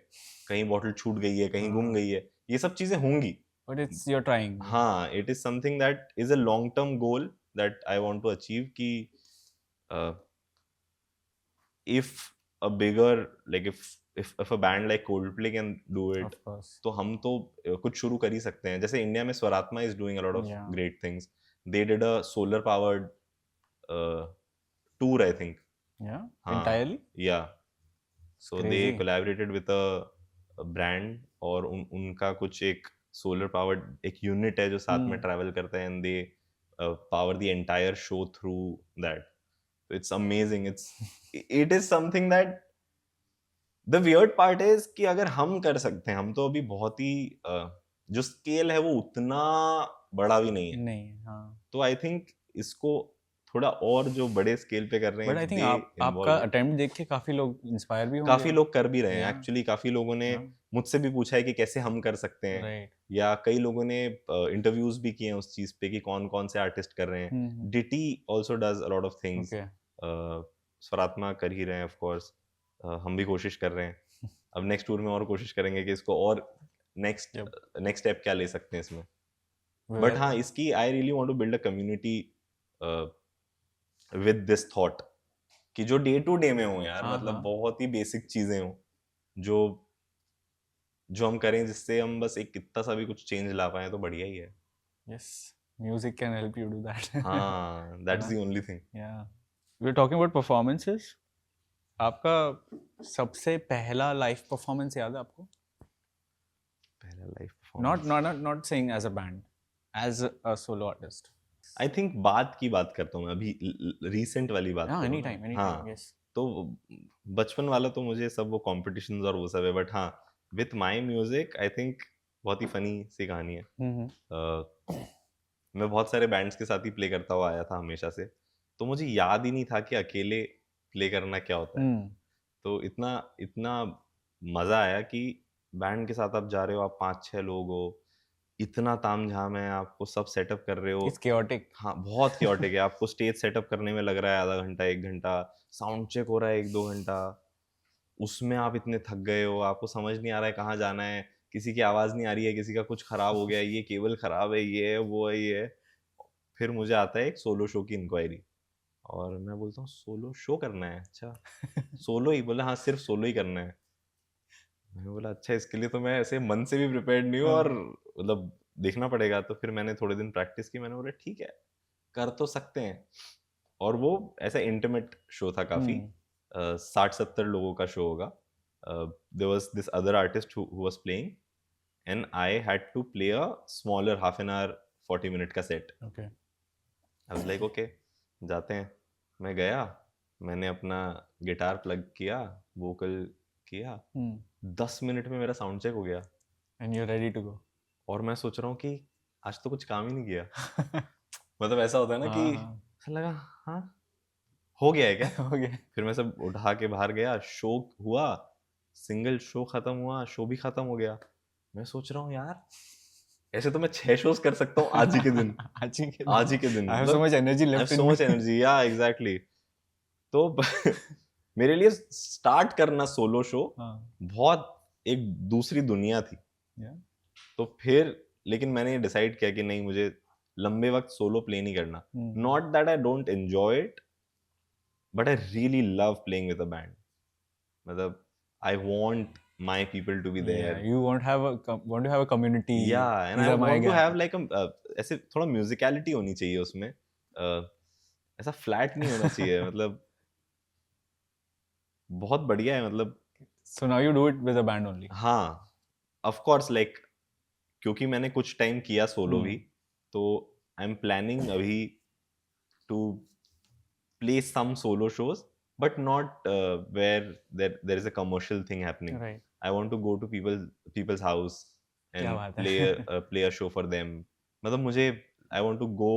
कहीं बॉटल छूट गई है, कहीं गुम गई है, ये सब चीजें होंगी। But it's your trying. हाँ, it is something that is a long term goal that I want to achieve, कि if a bigger, like if a band like Coldplay can do it, of course. तो हम तो कुछ शुरू कर ही सकते हैं। जैसे इंडिया में Swarathma is doing a lot of Yeah. Great things. They did a solar powered tour I think. Yeah. हाँ, Entirely. या It's so they crazy. Collaborated with a brand, और उनका कुछ एक सोलर पावर्ड एक यूनिट है जो साथ में ट्रैवल करता है, and they power the entire show through that. It's amazing, it is something that the weird part is कि अगर हम कर सकते हैं, हम तो अभी बहुत ही जो स्केल है वो उतना बड़ा भी नहीं है। नहीं, हाँ। तो आई थिंक इसको थोड़ा और जो बड़े स्केल पे कर रहे हैं, but I if think they आपका इन्वॉल्व, अटेम्प्ट देख के काफी लोग इंस्पायर भी होंगे। काफी लोग कर भी रहे हैं Yeah. एक्चुअली। काफी लोगों ने Yeah. मुझसे भी पूछा है कि कैसे हम कर सकते हैं, Right. या कई लोगों ने इंटरव्यूज भी किए हैं उस चीज पे कि कौन कौन से आर्टिस्ट कर रहे हैं। Ditty also does a lot of things. Okay. Swaratma कर ही रहे हैं ऑफ कोर्स, हम भी कोशिश कर रहे हैं। अब नेक्स्ट टूर में और कोशिश करेंगे कि इसको और नेक्स्ट Yep. नेक्स्ट स्टेप क्या ले सकते हैं इसमें। बट Where- हाँ, इसकी I really want to build a community with this thought, कि जो डे टू डे में हो यार, हाँ, मतलब हाँ। बहुत ही बेसिक चीजें हो जो जो हम करें, जिससे हम बस एक कितना सा भी कुछ चेंज ला पाए, तो बढ़िया ही है। Yes. Music can help you do that. हाँ, दैट्स हाँ। The only thing. Yeah. We're talking about performances. आपका सबसे पहला लाइव परफॉर्मेंस याद है आपको? पहला live Not performance, not not saying as a band, as a solo artist. I think बात की बात करता हूँ मैं अभी, रीसेंट वाली बात Yeah, करूँ ना। anytime, anytime. हाँ, Yes. तो बचपन वाला तो मुझे सब वो कॉम्पिटिशन्स और वो सब है, बट हाँ, with my music I think बहुत ही फनी सी कहानी है। मैं बहुत सारे बैंड्स के साथ ही प्ले करता हुआ आया था हमेशा से, तो मुझे याद ही नहीं था कि अकेले प्ले करना क्या होता है। तो इतना इतना मज़ा आया कि बैंड के साथ आप जा रहे हो, आप 5-6 लोग हो, इतना तामझाम है, आपको सब सेटअप कर रहे हो। It's chaotic. हाँ, बहुत chaotic है। आपको स्टेज सेटअप करने में लग रहा है आधा घंटा, 1 घंटा, साउंड चेक हो रहा है 1-2 घंटा। उसमें आप इतने थक गए हो, आपको समझ नहीं आ रहा है कहाँ जाना है, किसी की आवाज़ नहीं आ रही है, किसी का कुछ खराब हो गया है, ये केबल खराब है, ये है, वो है, ये है। फिर मुझे आता है एक सोलो शो की इंक्वायरी और मैं बोलता हूँ सोलो शो करना है? अच्छा, सोलो ही? बोला हाँ, सिर्फ सोलो ही करना है। मैंने बोला अच्छा, इसके लिए तो मैं ऐसे मन से भी प्रिपेयर्ड नहीं हूँ और मतलब देखना पड़ेगा। तो फिर मैंने थोड़े दिन प्रैक्टिस की, मैंने बोला ठीक है, कर तो सकते हैं। और वो ऐसा इंटीमेट शो था काफ़ी, 60-70 लोगों का शो होगा। There was this other artist who was playing and I had to play a smaller half an hour 40 minute का set. Okay. I was like okay, जाते हैं। मैं गया, मैंने अपना गिटार प्लग किया, वोकल किया, 10 मिनट में मेरा साउंड चेक हो गया And you're ready to go. और मैं सोच रहा हूँ कि आज तो कुछ काम ही नहीं किया। मतलब ऐसा होता है ना कि हाँ, ऐसा लगा हाँ हो गया है क्या। हो गया। फिर मैं सब उठा के बाहर गया, शो हुआ, सिंगल शो खत्म हुआ, शो भी खत्म हो गया। मैं सोच रहा हूँ यार, ऐसे तो मैं 6 शोज कर सकता हूँ आज ही के दिन। आज ही के आज ही के दिन I have so मतलब much energy I have left in so me. Much energy, या एग्जैक्टली। तो मेरे लिए स्टार्ट करना सोलो शो हाँ, बहुत एक दूसरी दुनिया थी। yeah. तो फिर लेकिन मैंने डिसाइड किया कि नहीं, मुझे लंबे वक्त सोलो प्ले नहीं करना। Not that I don't enjoy it, but I really love playing with a band. मतलब I want my people to be Yeah, there, you want to have a community. या and These I are my want to have guys. Like ऐसे थोड़ा musicality होनी चाहिए उसमें। ऐसा flat नहीं होना चाहिए। मतलब बहुत बढ़िया है मतलब। So now you do it with a band only. हाँ, ऑफ कोर्स लाइक क्योंकि मैंने कुछ टाइम किया सोलो भी, तो आई एम प्लानिंग अभी to play some solo shows, but not where there is a commercial thing happening. Right. I want to go to people's house क्या and बात play है. play a show for them. मतलब मुझे I want to go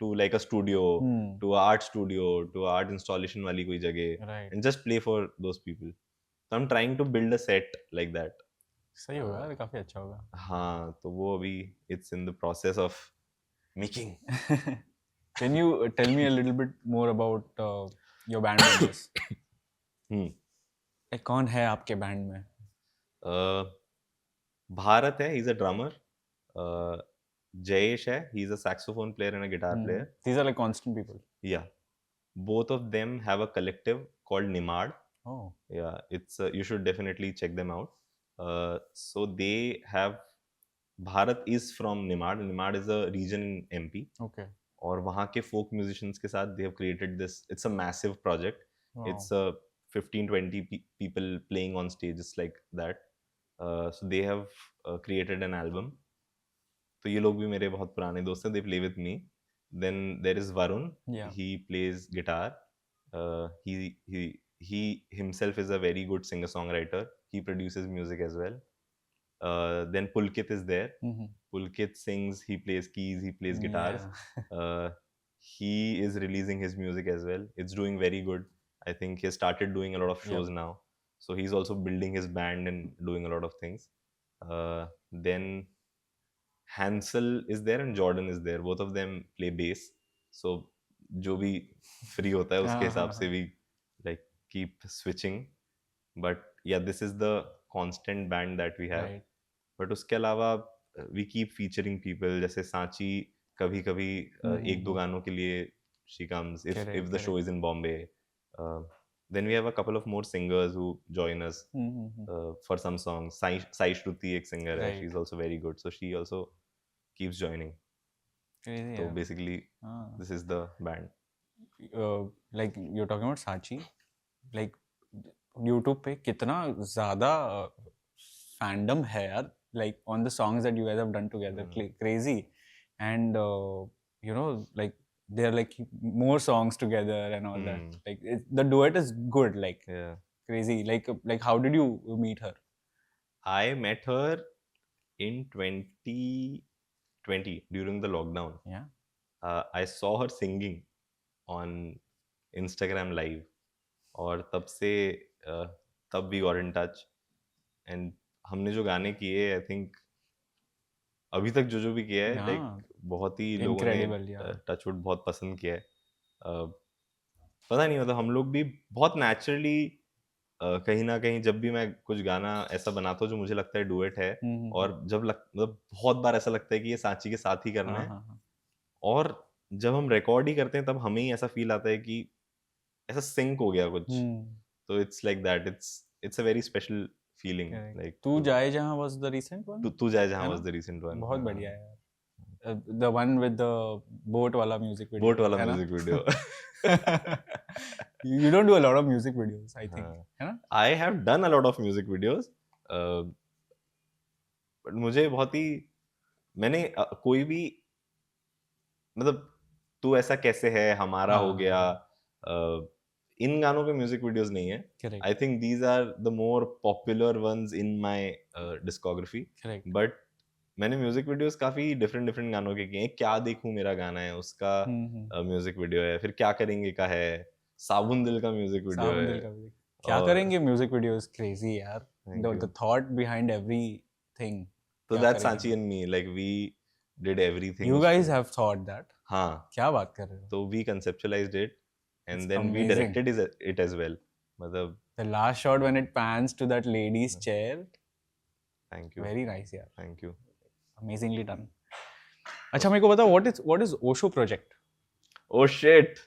to like a studio, to a art studio, to a art installation वाली कोई जगह Right. and just play for those people. So I'm trying to build a set like that. सही होगा, ये काफी अच्छा होगा. हाँ, तो वो अभी it's in the process of making. Can you tell me a little bit more about your band members? Like कौन है आपके बैंड में? भारत है, he's a drummer. Jayesh hai, he's a saxophone player and a guitar player. These are like constant people. Yeah, both of them have a collective called Nimad. Oh. Yeah, it's you should definitely check them out. So they have, Bharat is from Nimad. Nimad is a region in MP. Okay. और वहाँ के folk musicians के साथ they have created this. It's a massive project. Wow. It's 15-20 people playing on stages like that. So they have created an album. तो ये लोग भी मेरे बहुत पुराने दोस्त हैं. They play with me. Then there is Varun. Yeah. He plays guitar. He himself is a very good singer-songwriter. He produces music as well. Then Pulkit is there. Pulkit sings, he plays keys, he plays guitars. He is releasing his music as well. It's doing very good. I think he has started doing a lot of shows now. So he's also building his band and doing a lot of things. Then Hansel is there and Jordan is there. Both of them play bass. So जो भी free होता है उसके हिसाब से भी like keep switching. But yeah, this is the constant band that we have. Right. But उसके अलावा we keep featuring people. जैसे सांची कभी कभी एक दो गानों के लिए she comes if the show is in Bombay. Then we have a couple of more singers who join us for some songs. Sai Shruti एक singer है, she's also very good, so she also keeps joining. Crazy, so basically this is the band. Like you're talking about Sachi, like YouTube पे कितना ज़्यादा fandom है यार, like on the songs that you guys have done together. Crazy. And you know, like they're like more songs together and all that. Like the duet is good, like crazy. Like how did you meet her? I met her in 2020 during the lockdown. Yeah. I saw her singing on Instagram live और तब से तब we got in touch and हमने जो गाने किए I think अभी तक जो भी किया है लाइक बहुत ही लोगों ने टचवुड बहुत पसंद किया है. पता नहीं, मतलब हम लोग भी बहुत नेचुरली कहीं ना कहीं जब भी मैं कुछ गाना ऐसा बनाता हूँ जो मुझे लगता है डुएट है, और मतलब बहुत बार ऐसा लगता है कि ये सांची के साथ ही करना है, और जब हम रिकॉर्ड ही करते हैं तब हमें ही ऐसा फील आता है कि ऐसा सिंक हो गया कुछ। तो it's like that, it's a very special feeling. Like तू जाए जहां वाज द रीसेंट वन, तू जाए जहां है वाज ना? The recent one. बहुत बढ़िया है यार। The one with the boat वाला म्यूजिक वीडियो, बोट वाला है ना? Music video. You don't do a lot of music videos, I think, हाँ, है ना? I have done a lot of music videos, but मुझे बहुत ही, मैंने कोई भी, मतलब तू ऐसा कैसे है, हमारा हो गया, इन गानों पे म्यूजिक वीडियोस नहीं है। Correct, I think these are the more popular ones in my discography. correct. But मैंने म्यूजिक वीडियोस काफी डिफरेंट डिफरेंट गानों के किए हैं। क्या देखूं मेरा गाना है, उसका म्यूजिक वीडियो है। फिर क्या करेंगे का है, साबुन दिल का म्यूजिक वीडियो सावन है। दिल का भी क्या और करेंगे, म्यूजिक वीडियो इज क्रेजी यार. Thank The you. thought behind everything. So क्या that's करेंगे? Sanchi and me, like we did everything You उस guys पे। have thought that. हाँ, क्या बात कर रहे हो? तो we conceptualized it and It's then we amazing. directed it as well। मतलब The last shot when it pans to that lady's chair, thank you, very nice यार. thank you। Amazingly done. अच्छा मेरे को बताओ, what is Osho project? Oh shit,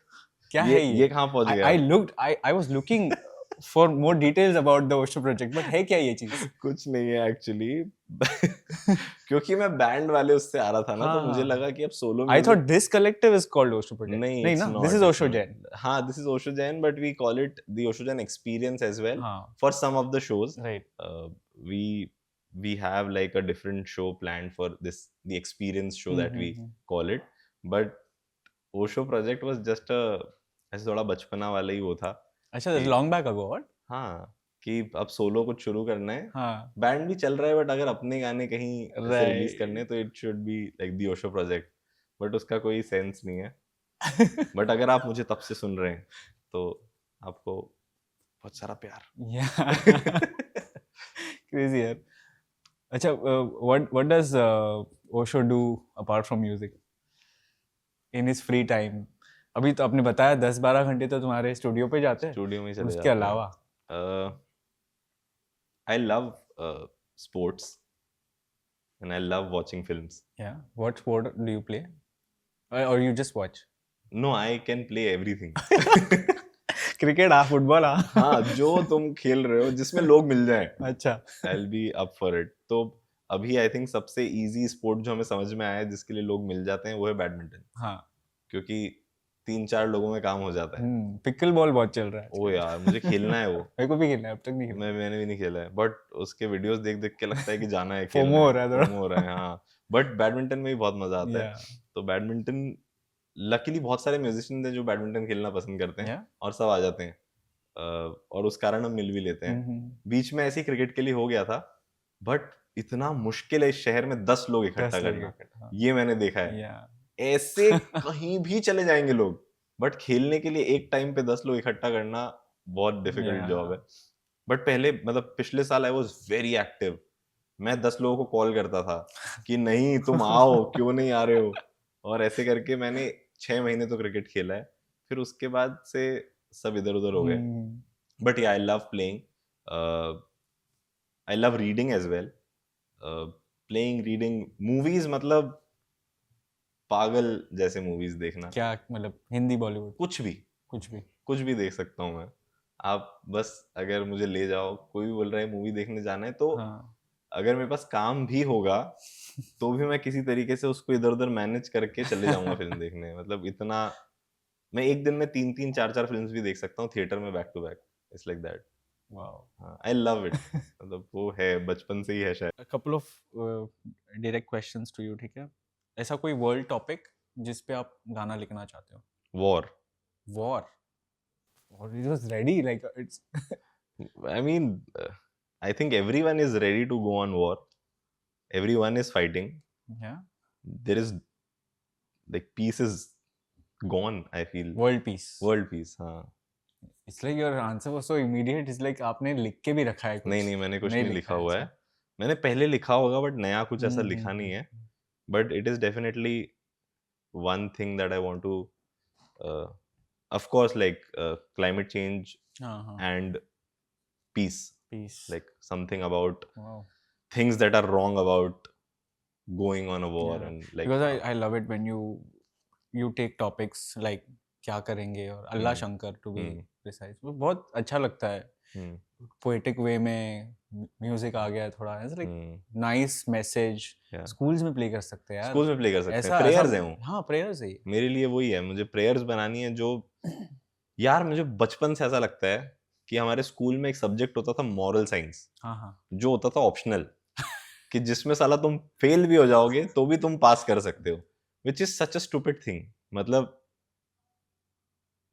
क्या है ये? ये कहाँ पहुँच गया? I was looking for more details about the Osho project, but है क्या ये चीज? कुछ नहीं है एक्चुअली। क्योंकि मैं बैंड वाले उससे आ रहा था ना, तो मुझे लगा कि अब solo I thought this collective is called Osho project. नहीं, नहीं it's ना, not, this is it's Osho not। Jain. हाँ, this is Osho Jain, but we call it the Osho Jain experience as well हाँ, for some of the shows। right. We have like a different show planned for this, the experience show that we call it, but Osho project was just a, ऐसे थोड़ा बचपना वाला ही वो था। अच्छा, that's long back ago, what? हाँ, कि अब सोलो कुछ शुरू करना है। हाँ, बैंड भी चल रहा है, बट अगर अपने गाने कहीं ऐसे रिलीज right. करने, तो it should be like the Osho project, but उसका कोई सेंस नहीं है। बट अगर आप मुझे तब से सुन रहे हैं तो आपको बहुत सारा प्यार। Yeah. Crazy यार. अच्छा, what does Osho do apart from music in his free time? अभी तो आपने बताया 10-12 घंटे तो तुम्हारे स्टूडियो पे जाते हैं. स्टूडियो में ही चले उसके जाते हैं। अलावा I love sports and I love watching films। yeah, what sport do you play? Or you just watch? No, I can play everything। Cricket आ, फुटबॉल आ. हाँ, जो तुम खेल रहे हो जिसमें लोग मिल जाएं, अच्छा, I'll be up for it। तो अभी आई थिंक सबसे इजी स्पोर्ट जो हमें समझ में आया है जिसके लिए लोग मिल जाते हैं, वो है बैडमिंटन। हाँ, क्योंकि 3-4 लोगों में काम हो जाता है। पिकल बॉल बहुत चल रहा है. ओ यार, मुझे खेलना है वो। मेरे को भी खेलना है, अब तक नहीं खेला. मैंने भी नहीं खेला है, बट उसके वीडियोस देख देख के लगता है कि जाना है, FOMO हो रहा है थोड़ा. FOMO हो रहा है, हाँ। बट बैडमिंटन में भी बहुत मजा आता है। Yeah. तो बैडमिंटन, लकीली बहुत सारे म्यूजिशियन हैं जो बैडमिंटन खेलना पसंद करते हैं, Yeah. और सब आ जाते हैं, और उस कारण हम मिल भी लेते हैं। बीच में ऐसे ही क्रिकेट के लिए हो गया था, बट इतना मुश्किल है इस शहर में 10 लोग इकट्ठा करना। ये मैंने देखा है। Yeah. ऐसे कहीं भी चले जाएंगे लोग, बट खेलने के लिए एक टाइम पे 10 लोग इकट्ठा करना बहुत डिफिकल्ट जॉब है। बट पहले, मतलब पिछले साल आई वाज वेरी एक्टिव। मैं 10 लोगों को कॉल करता था कि नहीं तुम आओ, क्यों नहीं आ रहे हो, और ऐसे करके मैंने 6 महीने तो क्रिकेट खेला है। फिर उसके बाद से सब इधर उधर हो गए। But I love playing, I love reading as well. Playing, reading, movies, मतलब पागल जैसे मूवीज देखना। क्या मतलब, हिंदी, बॉलीवुड? कुछ भी देख सकता हूँ मैं। आप बस अगर मुझे ले जाओ, कोई भी बोल रहा है मूवी देखने जाना है, तो अगर मेरे पास काम भी होगा तो भी मैं किसी तरीके से उसको इधर उधर मैनेज करके चले जाऊंगा फिल्म देखने। मतलब इतना, मैं एक दिन में 3-3, 4-4 फिल्म्स भी देख सकता हूँ थिएटर में back to back. It's like that. Wow, I love it. मतलब वो है, बचपन से ही है शायद। A couple of direct questions to you, ठीक है? ऐसा कोई वर्ल्ड टॉपिक जिस पे आप गाना लिखना चाहते हो? वॉर और it was ready, like it's I mean, I think everyone is ready to go on war. Everyone is fighting. yeah, There is, like, peace is gone, I feel। world peace, हाँ। it's like your answer was so immediate, it's like आपने लिख के भी रखा है कुछ? नहीं, मैंने कुछ नहीं लिखा हुआ है। मैंने पहले लिखा होगा, बट नया कुछ ऐसा लिखा नहीं है। But it is definitely one thing that I want to, of course, like climate change and peace, Peace. like something about Wow. things that are wrong about going on a war. Yeah. And like Because I love it when you take topics like क्या करेंगे और अल्लाह Shankar to be precise. वो बहुत अच्छा लगता है. Poetic वे में music आ गया थोड़ा. It's like nice message. Schools में प्ले कर सकते हैं यार. स्कूल्स में प्ले कर सकते हैं. प्रेयर्स हैं वो. हाँ प्रेयर्स है. मेरे लिए वही है, मुझे प्रेयर्स बनानी है. जो यार मुझे बचपन से ऐसा लगता है कि हमारे स्कूल में एक सब्जेक्ट होता था मॉरल साइंस, जो होता था ऑप्शनल, कि जिसमें साला तुम फेल भी हो जाओगे तो भी तुम पास कर सकते हो, which is such a stupid thing. मतलब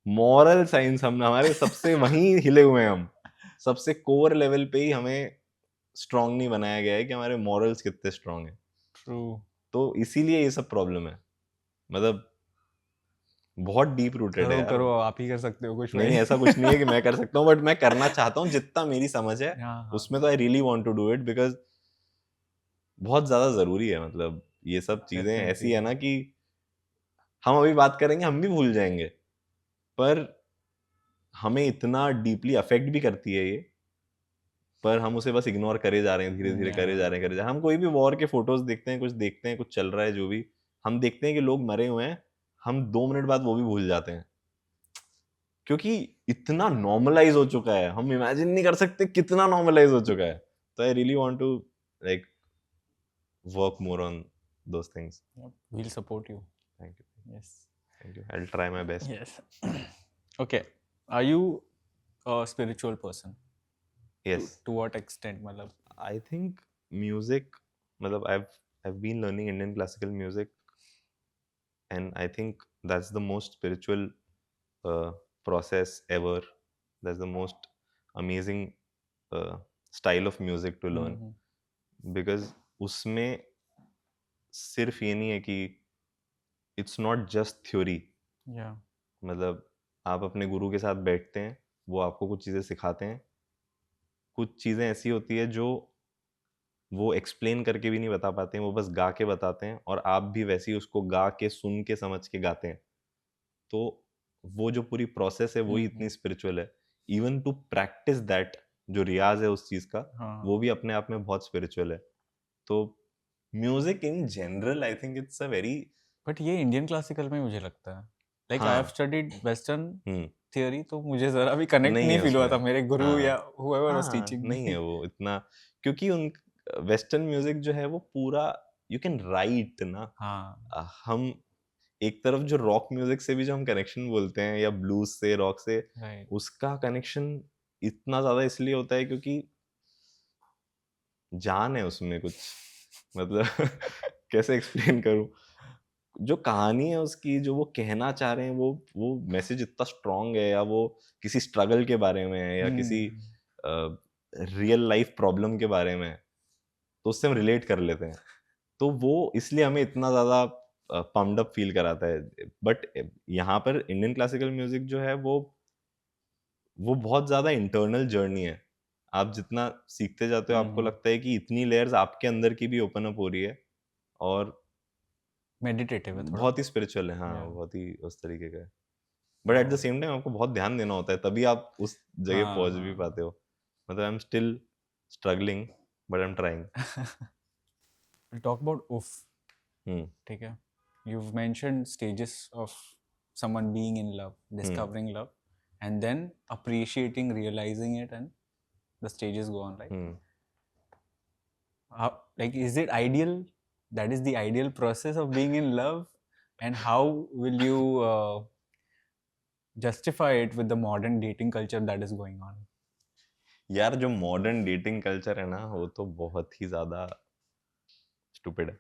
मॉरल साइंस हम हमारे सबसे वहीं हिले हुए हैं. हम सबसे कोर लेवल पे ही हमें स्ट्रांग नहीं बनाया गया है कि हमारे मॉरल्स कितने स्ट्रांग हैं. ट्रू. तो इसीलिए ये सब प्रॉब्लम है. मतलब बहुत डीप रूटेड है यार. करो आप ही कर सकते हो कुछ. नहीं ऐसा कुछ नहीं है कि मैं कर सकता हूँ, बट मैं करना चाहता हूँ जितना मेरी समझ है उसमें. तो I really want to do it because बहुत ज्यादा जरूरी है. मतलब ये सब चीजें ऐसी है ना कि हम अभी बात करेंगे हम भी भूल जाएंगे, पर हमें इतना डीपली अफेक्ट भी करती है ये, पर हम उसे बस इग्नोर करे जा रहे हैं, धीरे धीरे करे जा रहे हैं. हम कोई भी वॉर के फोटोज देखते हैं, कुछ देखते हैं, कुछ चल रहा है जो भी, हम देखते हैं कि लोग मरे हुए हैं, हम 2 मिनट बाद वो भी भूल जाते हैं, क्योंकि इतना नॉर्मलाइज हो चुका है. हम इमेजिन नहीं कर सकते कितना नॉर्मलाइज हो चुका है. तो I really want to like work more on those things. We will support you. Thank you. Yes, thank you. I will try my best. Yes. Okay, are you a spiritual person? Yes. To what extent? मतलब I think music, मतलब I've been learning Indian classical music, and I think that's the most spiritual process ever. That's the most amazing style of music to learn. Because उसमें सिर्फ ये नहीं है कि it's not just theory. yeah. मतलब आप अपने गुरु के साथ बैठते हैं, वो आपको कुछ चीज़ें सिखाते हैं. कुछ चीज़ें ऐसी होती है जो वो एक्सप्लेन करके भी नहीं बता पाते हैं, वो बस गा के बताते हैं, और आप भी वैसे ही उसको गा के, सुन के, समझ के गाते हैं. तो वो जो पूरी प्रोसेस है वही इतनी स्पिरिचुअल है. इवन टू प्रैक्टिस दैट, जो रियाज है उस चीज का, वो भी अपने आप में बहुत स्पिरिचुअल है. तो music in general I think it's a very, but ये इंडियन क्लासिकल में मुझे लगता है, like I have studied western theory, तो मुझे जरा भी कनेक्ट नहीं फील हुआ था मेरे गुरु या whoever was teaching. नहीं है वो इतना, क्योंकि उन वेस्टर्न म्यूजिक जो है वो पूरा यू कैन राइट ना. हम एक तरफ जो रॉक म्यूजिक से भी जो हम कनेक्शन बोलते हैं, या ब्लूज से, रॉक से, उसका कनेक्शन इतना ज्यादा इसलिए होता है क्योंकि जान है उसमें कुछ. मतलब कैसे एक्सप्लेन करूं, जो कहानी है उसकी, जो वो कहना चाह रहे हैं, वो मैसेज इतना स्ट्रांग है, या वो किसी स्ट्रगल के बारे में है, या किसी रियल लाइफ प्रॉब्लम के बारे में है, तो उससे हम रिलेट कर लेते हैं. तो वो इसलिए हमें इतना ज़्यादा पम्प्ड अप फील कराता है. बट यहाँ पर इंडियन क्लासिकल म्यूजिक जो है वो बहुत ज़्यादा इंटरनल जर्नी है. आप जितना सीखते जाते हो, आपको लगता है कि इतनी लेयर्स आपके अंदर की भी ओपन अप हो रही है, और मेडिटेटिव है थोड़ा, बहुत ही स्पिरिचुअल है. हाँ, बहुत ही उस तरीके का है. But at the same time आपको बहुत ध्यान देना होता है, तभी आप उस जगह पहुंच भी पाते हो. मतलब I am still struggling, but I am trying. Talk about उफ. ठीक है, you've mentioned stages of someone being in love, discovering love, and then appreciating, realizing it, and the stages go on, right? Like, is it ideal? That is the ideal process of being in love, and how will you justify it with the modern dating culture that is going on? यार जो modern dating culture है ना, वो तो बहुत ही ज्यादा stupid है.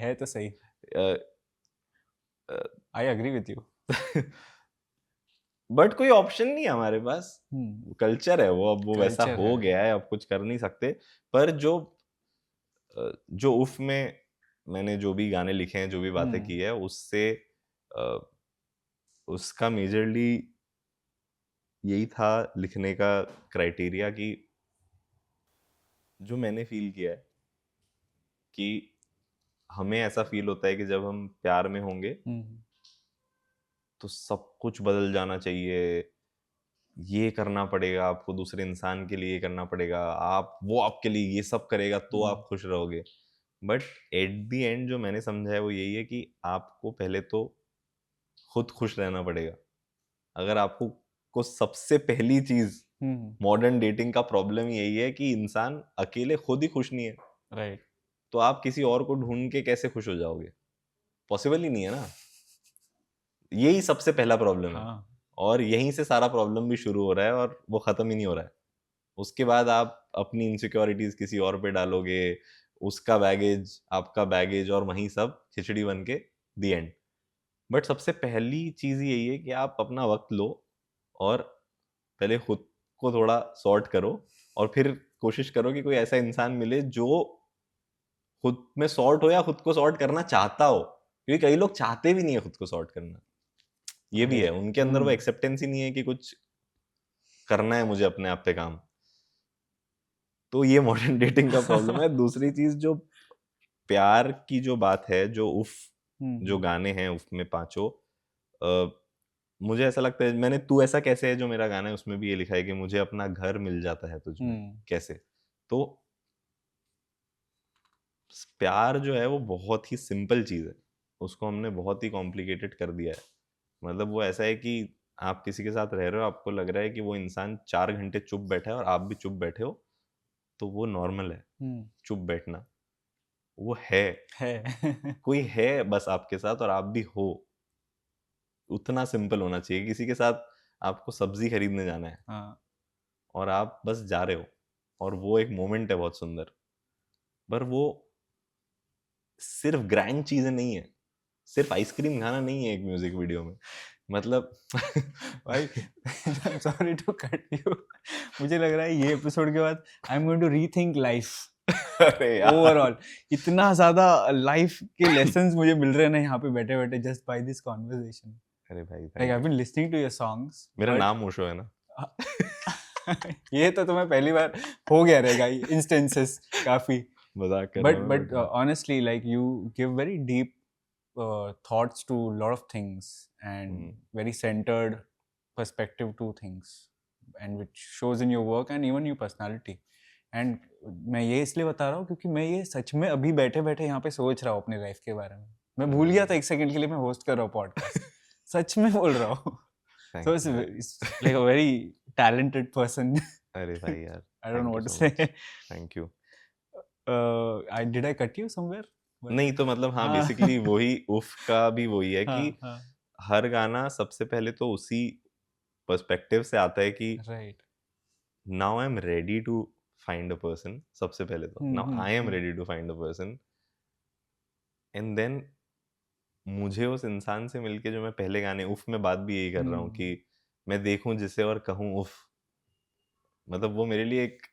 है तो सही. I agree with you. But कोई ऑप्शन नहीं है हमारे पास. कल्चर है वो, अब वो वैसा हो गया है, अब कुछ कर नहीं सकते. पर जो उफ में मैंने जो भी गाने लिखे हैं, जो भी बातें की है, उससे उसका मेजरली यही था लिखने का क्राइटेरिया, कि जो मैंने फील किया है कि हमें ऐसा फील होता है कि जब हम प्यार में होंगे तो सब कुछ बदल जाना चाहिए, ये करना पड़ेगा आपको, दूसरे इंसान के लिए ये करना पड़ेगा, वो आपके लिए ये सब करेगा तो आप खुश रहोगे। बट एट द एंड जो मैंने समझा है वो यही है कि आपको पहले तो खुद खुश रहना पड़ेगा। अगर आपको को सबसे पहली चीज मॉडर्न डेटिंग का प्रॉब्लम यही है कि इंसान अकेले खुद ही खुश नहीं है, राइट। तो आप किसी और को ढूंढ के कैसे खुश हो जाओगे? पॉसिबल ही नहीं है ना। यही सबसे पहला प्रॉब्लम है। हाँ। और यहीं से सारा प्रॉब्लम भी शुरू हो रहा है और वो खत्म ही नहीं हो रहा है। उसके बाद आप अपनी इनसिक्योरिटीज किसी और पे डालोगे, उसका बैगेज आपका बैगेज, और वहीं सब खिचड़ी बन के दी एंड। बट सबसे पहली चीज यही है कि आप अपना वक्त लो और पहले खुद को थोड़ा सॉर्ट करो, और फिर कोशिश करो कि कोई ऐसा इंसान मिले जो खुद में सॉर्ट हो या खुद को सॉर्ट करना चाहता हो, क्योंकि कई लोग चाहते भी नहीं है खुद को सॉर्ट करना। ये भी है, उनके अंदर वो एक्सेप्टेंस ही नहीं है कि कुछ करना है मुझे अपने आप पे काम। तो ये मॉडर्न डेटिंग का प्रॉब्लम है। दूसरी चीज जो प्यार की जो बात है, जो उफ जो गाने हैं उफ में पांचों, मुझे ऐसा लगता है, मैंने तू ऐसा कैसे है जो मेरा गाना है उसमें भी ये लिखा है कि मुझे अपना घर मिल जाता है तुझ में कैसे। तो प्यार जो है वो बहुत ही सिंपल चीज है, उसको हमने बहुत ही कॉम्प्लिकेटेड कर दिया है। मतलब वो ऐसा है कि आप किसी के साथ रह रहे हो, आपको लग रहा है कि वो इंसान 4 घंटे चुप बैठा है और आप भी चुप बैठे हो, तो वो नॉर्मल है। चुप बैठना वो है कोई है बस आपके साथ और आप भी हो, उतना सिंपल होना चाहिए। किसी के साथ आपको सब्जी खरीदने जाना है, हाँ। और आप बस जा रहे हो, और वो एक मोमेंट है बहुत सुंदर, पर वो सिर्फ ग्रैंड चीजें नहीं है, सिर्फ आइसक्रीम खाना नहीं है एक म्यूजिक वीडियो में। मतलब भाई सॉरी टू कट यू, मुझे लग रहा है ये एपिसोड के बाद I am going to rethink life overall. इतना ज्यादा लाइफ के लेसन्स मुझे मिल रहे हैं ना यहाँ पे बैठे बैठे, जस्ट बाय दिस कॉन्वर्सेशन। अरे भाई like I have been listening to your songs. मेरा नाम ओशो है ना। ये तो तुम्हें पहली बार हो गया रहेगा इंस्टेंसेस काफी। मजाक कर रहा हूँ but honestly, like you give very deep thoughts to a lot of things and very centered perspective to things, and which shows in your work and even your personality. And मैं ये इसलिए बता रहा हूँ क्योंकि मैं ये सच में अभी बैठे बैठे यहाँ पे सोच रहा हूँ अपनी लाइफ के बारे में। मैं भूल गया था एक सेकंड के लिए मैं होस्ट कर रहा हूँ पॉडकास्ट। सच में बोल रहा हूँ। So it's like a very talented person. अरे भाई यार, I don't know what to say. Thank you. Did I cut you somewhere? नहीं, तो मतलब हाँ, बेसिकली वही उफ का भी वही है कि हर गाना सबसे पहले तो उसी पर्सपेक्टिव से आता है कि right, now I am ready to find a person. सबसे पहले तो now I am ready to find a person, and then मुझे उस इंसान से मिलके, जो मैं पहले गाने उफ में बात भी यही कर रहा हूँ कि मैं देखूं जिसे और कहूँ उफ। मतलब वो मेरे लिए एक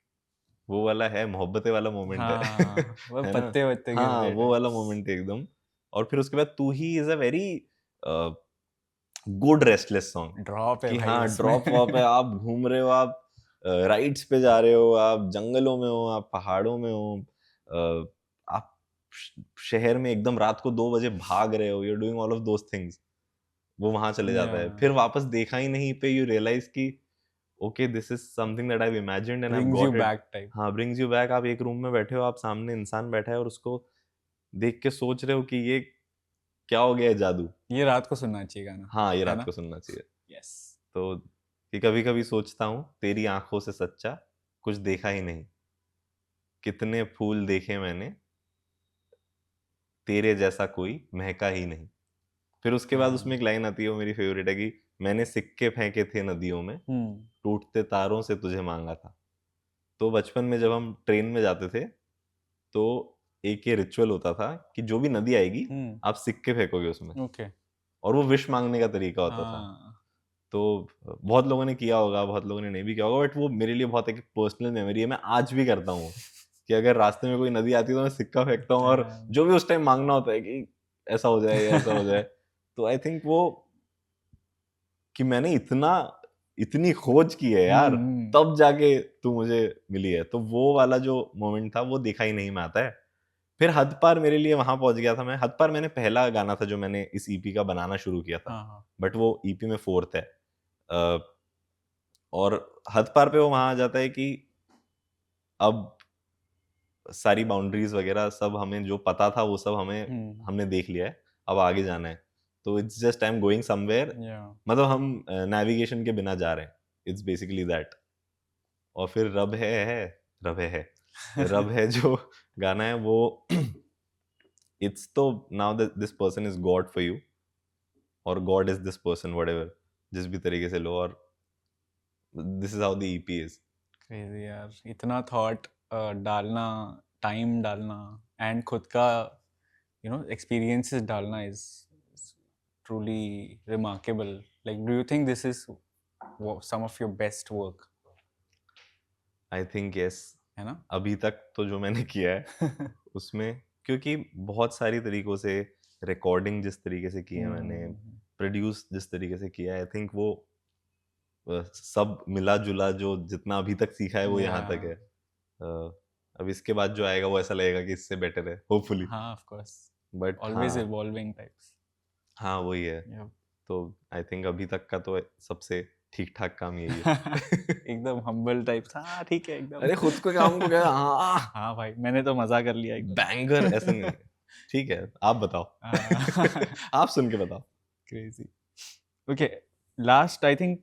वो वाला है, मोहब्बतें वाला मोमेंट है, वो है पत्ते ना? वत्ते हाँ, वो वाला मोमेंट है एकदम। और फिर उसके बाद तू he is a very good restless song. Drop है कि भाई हाँ, उसमें। ड्रॉप वॉप है, आप घूम रहे हो, आप राइड्स पे जा रहे हो, आप जंगलों में हो, आप पहाड़ों में हो, आप शहर में एकदम रात को 2 बजे भाग रहे हो, you are doing all of those things. वो वहां चले जाता है, फिर वापस देखा ही नहीं पे यू रियलाइज कि okay this is something that I have imagined and I have got it. हाँ, ब्रिंग्स यू बैक। आप एक रूम में बैठे हो, आप सामने इंसान बैठा है और उसको देख के सोच रहे हो कि ये क्या हो गया है जादू। ये रात को सुनना चाहिए गाना। हाँ, ये रात को सुनना चाहिए। यस। तो कि कभी कभी सोचता हूँ तेरी आंखों से सच्चा कुछ देखा ही नहीं, कितने फूल देखे मैंने, तेरे जैसा कोई महका ही नहीं। फिर उसके बाद उसमें एक लाइन आती है, वो मेरी फेवरेट है कि मैंने सिक्के फेंके थे नदियों में, टूटते तारों से तुझे मांगा था। तो बचपन में जब हम ट्रेन में जाते थे तो एक ये रिचुअल होता था कि जो भी नदी आएगी आप सिक्के फेंकोगे उसमें, और वो विश मांगने का तरीका होता था। तो बहुत लोगों ने किया होगा, बहुत लोगों ने नहीं भी किया होगा, बट वो मेरे लिए बहुत एक पर्सनल मेमोरी है। मैं आज भी करता हूँ कि अगर रास्ते में कोई नदी आती है तो मैं सिक्का फेंकता हूँ, और जो भी उस टाइम मांगना होता है कि ऐसा हो जाए या ऐसा हो जाए। तो आई थिंक वो कि मैंने इतनी खोज की है यार, तब जाके तू मुझे मिली है। तो वो वाला जो मोमेंट था वो देखा ही नहीं में आता है। फिर हद पार मेरे लिए वहां पहुंच गया था मैं। हद पार मैंने पहला गाना था जो मैंने इस ईपी का बनाना शुरू किया था, बट वो ईपी में 4th है। और हद पार पे वो वहां आ जाता है कि अब सारी बाउंड्रीज वगैरह सब हमें जो पता था वो सब हमें हमने देख लिया है, अब आगे जाना है, तो it's just I am going somewhere, मतलब हम नेविगेशन के बिना जा रहे हैं, इट्स बेसिकली दैट। और फिर रब है जो गाना है वो इट्स तो now this person is god for you, और god is this person, whatever, जिस भी तरीके से लो, और this is how the EP is. Crazy यार, इतना थॉट डालना, टाइम डालना, एंड खुद का एक्सपीरियंसेस डालना is truly remarkable. Like, do you think this is some of your best work? I think yes, है ना? अभी तक तो जो मैंने किया है उसमें, क्योंकि बहुत सारी तरीकों से रिकॉर्डिंग जिस तरीके से की है मैंने, प्रोड्यूस जिस तरीके से किया है, आई थिंक वो सब मिला जुला जो जितना अभी तक सीखा है वो यहाँ तक है। अब इसके बाद जो आएगा वो ऐसा लगेगा कि इससे बेटर है, होपफुली। हाँ, of course, but always evolving types. हाँ वही है। तो आई थिंक अभी तक का तो सबसे ठीक ठाक काम यही है। एकदम हम्बल टाइप्स। हाँ ठीक है एकदम। अरे खुद को काम को क्या, हाँ हाँ भाई, मैंने तो मजा कर लिया एकदम। बैंगर ऐसा नहीं है। ठीक है, आप बताओ। आप सुन के बताओ। Crazy. Okay, last I think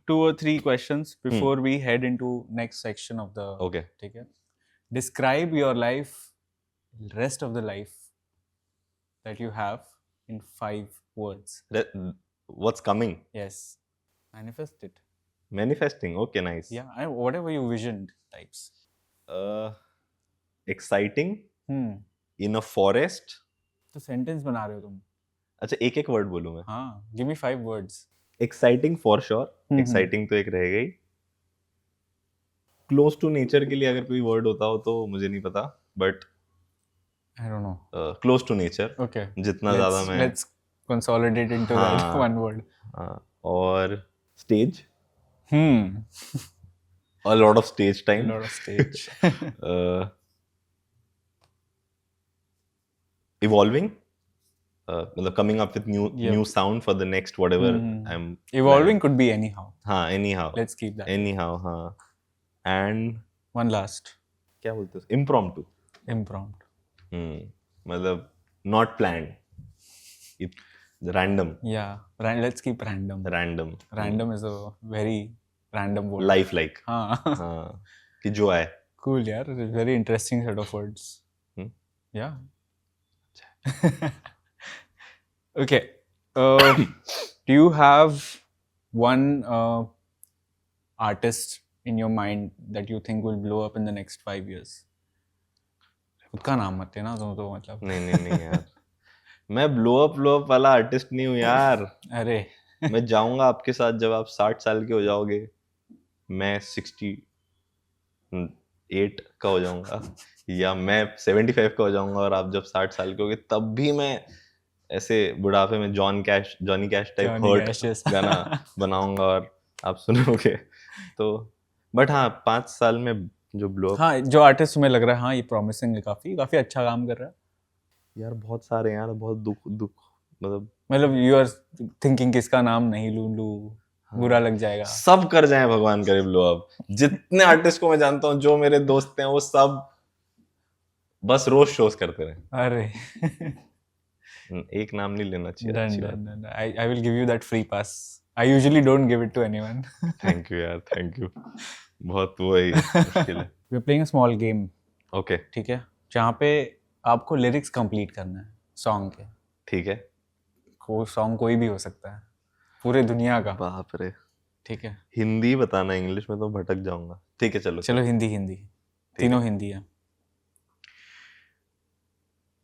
2 or 3 questions before we head into next section of the. Okay. ठीक है. Describe your life, rest of the life that you have in 5 words. What's coming? Yes. Manifest it. Manifesting. Okay, nice. Yeah, whatever you visioned types. Exciting. In a forest. तो sentence बना रहे हो तुम? अच्छा, एक एक वर्ड बोलूं मैं? हाँ, give me 5 words. Exciting for sure. Exciting तो एक रह गई. Close to nature के लिए अगर कोई वर्ड होता हो तो मुझे नहीं पता, but I don't know. Close to nature. Okay. जितना ज़्यादा मैं. Let's consolidate into that one word. और stage. A lot of stage time. A lot of stage. Evolving. Coming up with new sound for the next whatever I'm. Evolving could be anyhow. हाँ, anyhow. Let's keep that. Anyhow, हाँ. And one last. क्या बोलते हैं? Impromptu. मतलब not planned. Random. Yeah, let's keep random. Random is a very random word. Lifelike. हाँ. कि जो आए. Cool यार, very interesting set of words. Yeah. Okay. Do you have one artist in your mind that you think will blow up in the next 5 years? खुद का नाम मत लेना तो मतलब। नहीं यार, मैं ब्लो अप वाला आर्टिस्ट नहीं हूँ यार। अरे मैं जाऊंगा आपके साथ जब आप 60 साल के हो जाओगे, मैं 68 का हो जाऊंगा, या मैं 75 का हो जाऊंगा और आप जब 60 साल के होगे तब भी मैं ऐसे बुढ़ापे में जॉनी कैश टाइप हर्ट गाना बनाऊंगा और आप सुनोगे। तो बट हाँ, 5 साल में जो ब्लो अप, हाँ, जो आर्टिस्ट तुम्हें लग रहा है हाँ ये प्रॉमिसिंग है, काफी अच्छा काम कर रहा है यार। बहुत सारे यार, बहुत दुख मतलब यू आर थिंकिंग किसका नाम नहीं लूं, हाँ। बुरा लग जाएगा। सब कर जाए भगवान करे ब्लो अप। जितने आर्टिस्ट को मैं जानता हूँ, जो मेरे दोस्त हैं, वो सब बस रोज शोज करते रहे। अरे एक नाम नहीं लेना चाहिए। I will give you that free pass. I usually don't give it to anyone. Thank you यार, thank you. बहुत वही मुश्किल है। We're playing a small game. Okay. ठीक है, जहाँ पे आपको लिरिक्स कंप्लीट करना है सॉन्ग के। ठीक है। वो सॉन्ग कोई भी हो सकता है, पूरे दुनिया का। बाप रे। ठीक है। हिंदी बताना, इंग्लिश में तो भटक जाऊंगा। ठीक है, चलो हिंदी तीनों हिंदी है।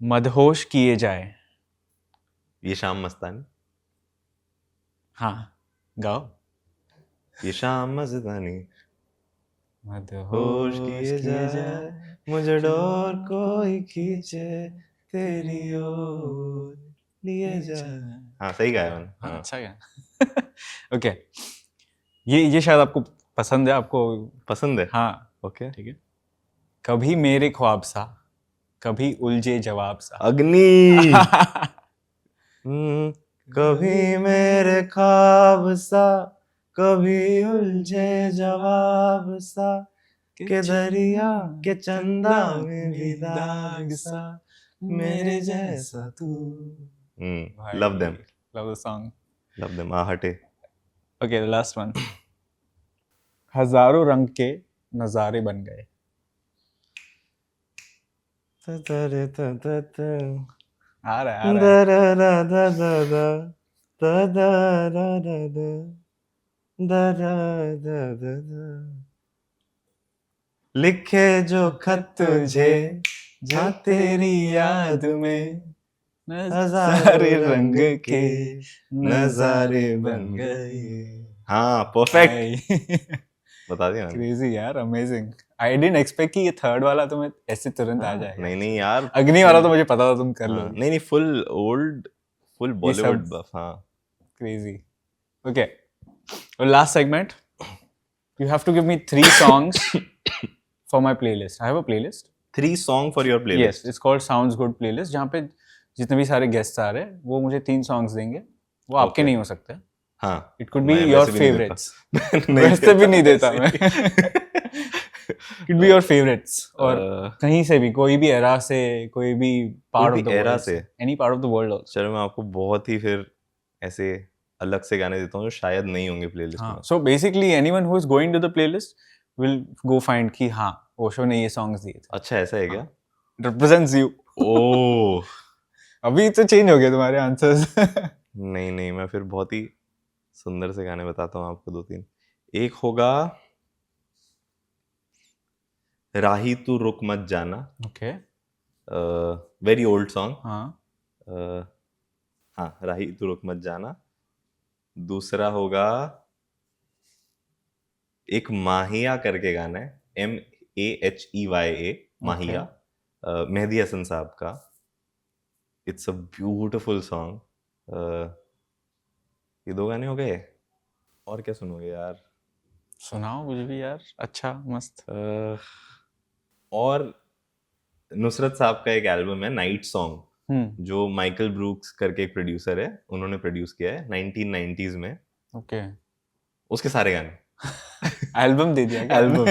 मदहोश किए जाए। ये शाम मस्तानी। हाँ गाओ। ये शाम मस्तानी। मदहोश किए जाए, मुझे डोर कोई खींचे तेरी ओर लिए जाए। हाँ सही गाया मैंने। हाँ अच्छा गाया। ओके, ये शायद आपको पसंद है। आपको पसंद है? हाँ ओके ठीक है। कभी मेरे ख्वाब सा, कभी उलझे जवाब सा। अग्नि। कभी मेरे ख्वाब सा, कभी उलझे जवाब सा के दरिया के चंदा में भी दाग सा मेरे जैसा तू. Love them. Love the song. Love them. आहटे. Okay, the last one. हजारों रंग के नजारे बन गए. आ रहा है. लिखे जो खत तुझे जा तेरी याद में हजारे रंग के नजारे बन गए. हाँ परफेक्ट. बता दिया मैंने. क्रेजी यार, अमेजिंग. आई डिडंट एक्सपेक्ट कि ये थर्ड वाला तुम्हें ऐसे तुरंत आ जाएगा. नहीं यार, अग्नि वाला तो मुझे पता था तुम कर लोगे. नहीं फुल ओल्ड, फुल बॉलीवुड बफ. हाँ crazy. Okay, last segment. You have to give me 3 songs for my playlist. I have a playlist. 3 song for your playlist. Yes, it's called Sounds Good playlist. जहाँ पे जितने भी सारे गेस्ट आ रहे हैं वो मुझे 3 songs देंगे. वो आपके नहीं हो सकते. हाँ. It could be your favorites. नहीं वैसे भी नहीं देता मैं. Could be your favorites. और कहीं से भी, कोई भी era से, कोई भी part of the era world से. Any part of the world also. चलो मैं आपको बहुत ही फिर ऐसे अलग से गाने देता हूँ जो शायद नहीं होंगे प्लेलिस्ट में. So basically anyone who is going to the playlist will go find कि हाँ ओशो ने ये songs दिए थे. अच्छा ऐसा है क्या? Represents you. ओह. अभी तो चेंज हो गया तुम्हारे आंसर्स. नहीं मैं फिर बहुत ही सुंदर से गाने बताता हूँ आपको 2-3. एक होगा राही तू रुक मत जाना. ओके. Very old song. हाँ. हाँ राही तू रुक मत जाना. दूसरा होगा एक माहिया करके गाना है, MAHEYA, माहिया. मेहदी हसन साहब का. It's a beautiful song. ये 2 गाने हो गए. और क्या सुनोगे यार? सुनाओ मुझे भी यार. अच्छा मस्त. और नुसरत साहब का एक एल्बम है नाइट सॉन्ग, जो माइकल ब्रूक्स करके एक प्रोड्यूसर है, उन्होंने प्रोड्यूस किया है 1990s में. ओके. उसके सारे गाने. एल्बम दे दिया क्या? एल्बम.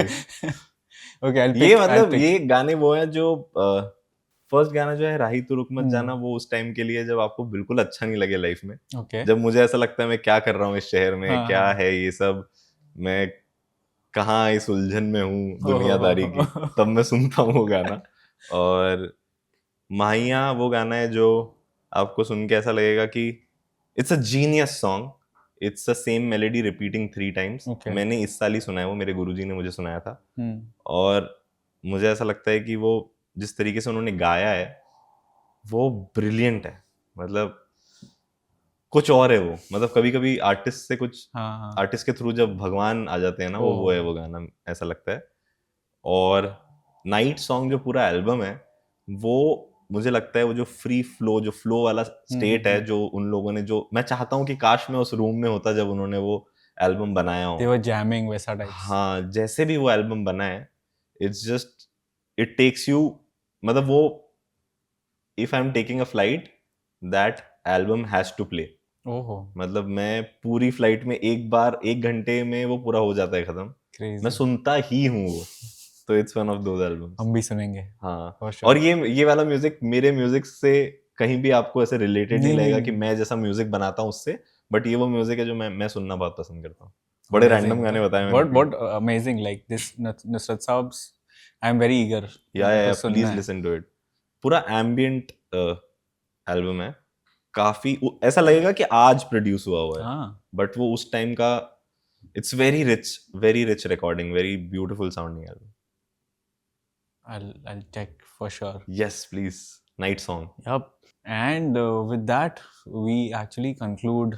ओके. ये मतलब ये गाने वो हैं जो फर्स्ट गाना जो है राही तू रुक मत जाना, वो उस टाइम के लिए जब आपको बिल्कुल अच्छा नहीं लगे लाइफ में. ओके. जब मुझे ऐसा लगता है मैं क्या कर रहा हूँ इस शहर में, क्या है ये सब, मैं कहाँ इस उलझन में हूँ दुनियादारी की, तब मैं सुनता हूँ वो गाना. और माहिया वो गाना है जो आपको सुन के ऐसा लगेगा कि it's a genius song. It's the same melody repeating 3 times. मैंने इस साल ही सुना है वो, मेरे गुरुजी ने मुझे सुनाया था. और मुझे ऐसा लगता है कि वो जिस तरीके से उन्होंने गाया है वो ब्रिलियंट है. मतलब कुछ और है वो. मतलब कभी कभी आर्टिस्ट से कुछ आर्टिस्ट के थ्रू जब भगवान आ जाते हैं ना, वो है वो गाना, ऐसा लगता है. और नाइट सॉन्ग जो पूरा एल्बम है वो मुझे लगता है वो जो फ्री फ्लो, जो फ्लो वाला स्टेट है, जो उन लोगों ने, जो मैं चाहता हूँ कि काश मैं उस रूम में होता जब उन्होंने वो एल्बम बनाया हो. They were jamming वैसा टाइप. हाँ, जैसे भी वो एल्बम बना है, it's just it takes you. मतलब वो if I am taking a flight, that album has to play. ओहो. मतलब मैं पूरी फ्लाइट में एक बार 1 घंटे में वो पूरा हो जाता है खत्म. मैं सुनता ही हूँ वो. तो it's one of those albums. हम भी सुनेंगे. हाँ. और ये वाला म्यूजिक मेरे म्यूजिक से कहीं भी आपको ऐसे रिलेटेड नहीं लगेगा कि मैं जैसा म्यूजिक बनाता हूँ उससे. बट ये वो म्यूजिक है जो मैं सुनना बहुत पसंद करता हूँ. बड़े रैंडम गाने बताए मैंने. What amazing, like this Nusrat Saab's. I am very eager. Yeah, please listen to it. पूरा एम्बिएंट एल्बम है. काफी ऐसा लगेगा कि आज प्रोड्यूस हुआ हुआ है. बट वो उस टाइम का, it's very rich recording, very beautiful sounding album. I'll check for sure. Yes, please. Night song. Yep. And with that, we actually conclude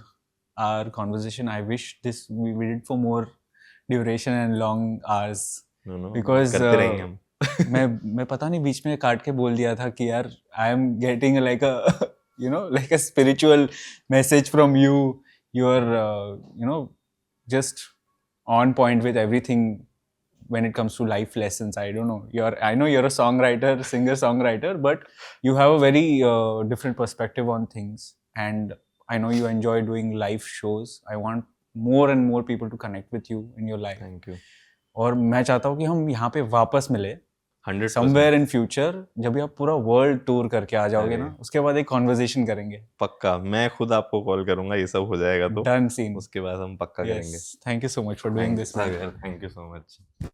our conversation. I wish we did for more duration and long hours. No. Because करते रहेंगे हम. मैं पता नहीं बीच में काट के बोल दिया था कि यार I am getting like a spiritual message from you. You're just on point with everything when it comes to life lessons. I don't know. I know you're a songwriter, singer-songwriter, but you have a very different perspective on things. And I know you enjoy doing live shows. I want more and more people to connect with you in your life. Thank you और मैं चाहता हूँ कि हम यहाँ पे वापस मिले 100% समवेयर इन फ्यूचर, जब भी आप पूरा वर्ल्ड टूर करके आ जाओगे अरे। ना, उसके बाद एक कॉन्वर्जेशन करेंगे. पक्का मैं खुद आपको कॉल करूंगा, ये सब हो जाएगा तो डन सीन. उसके बाद हम पक्का करेंगे. Yes, thank you so much for doing this, man. Thank you so much.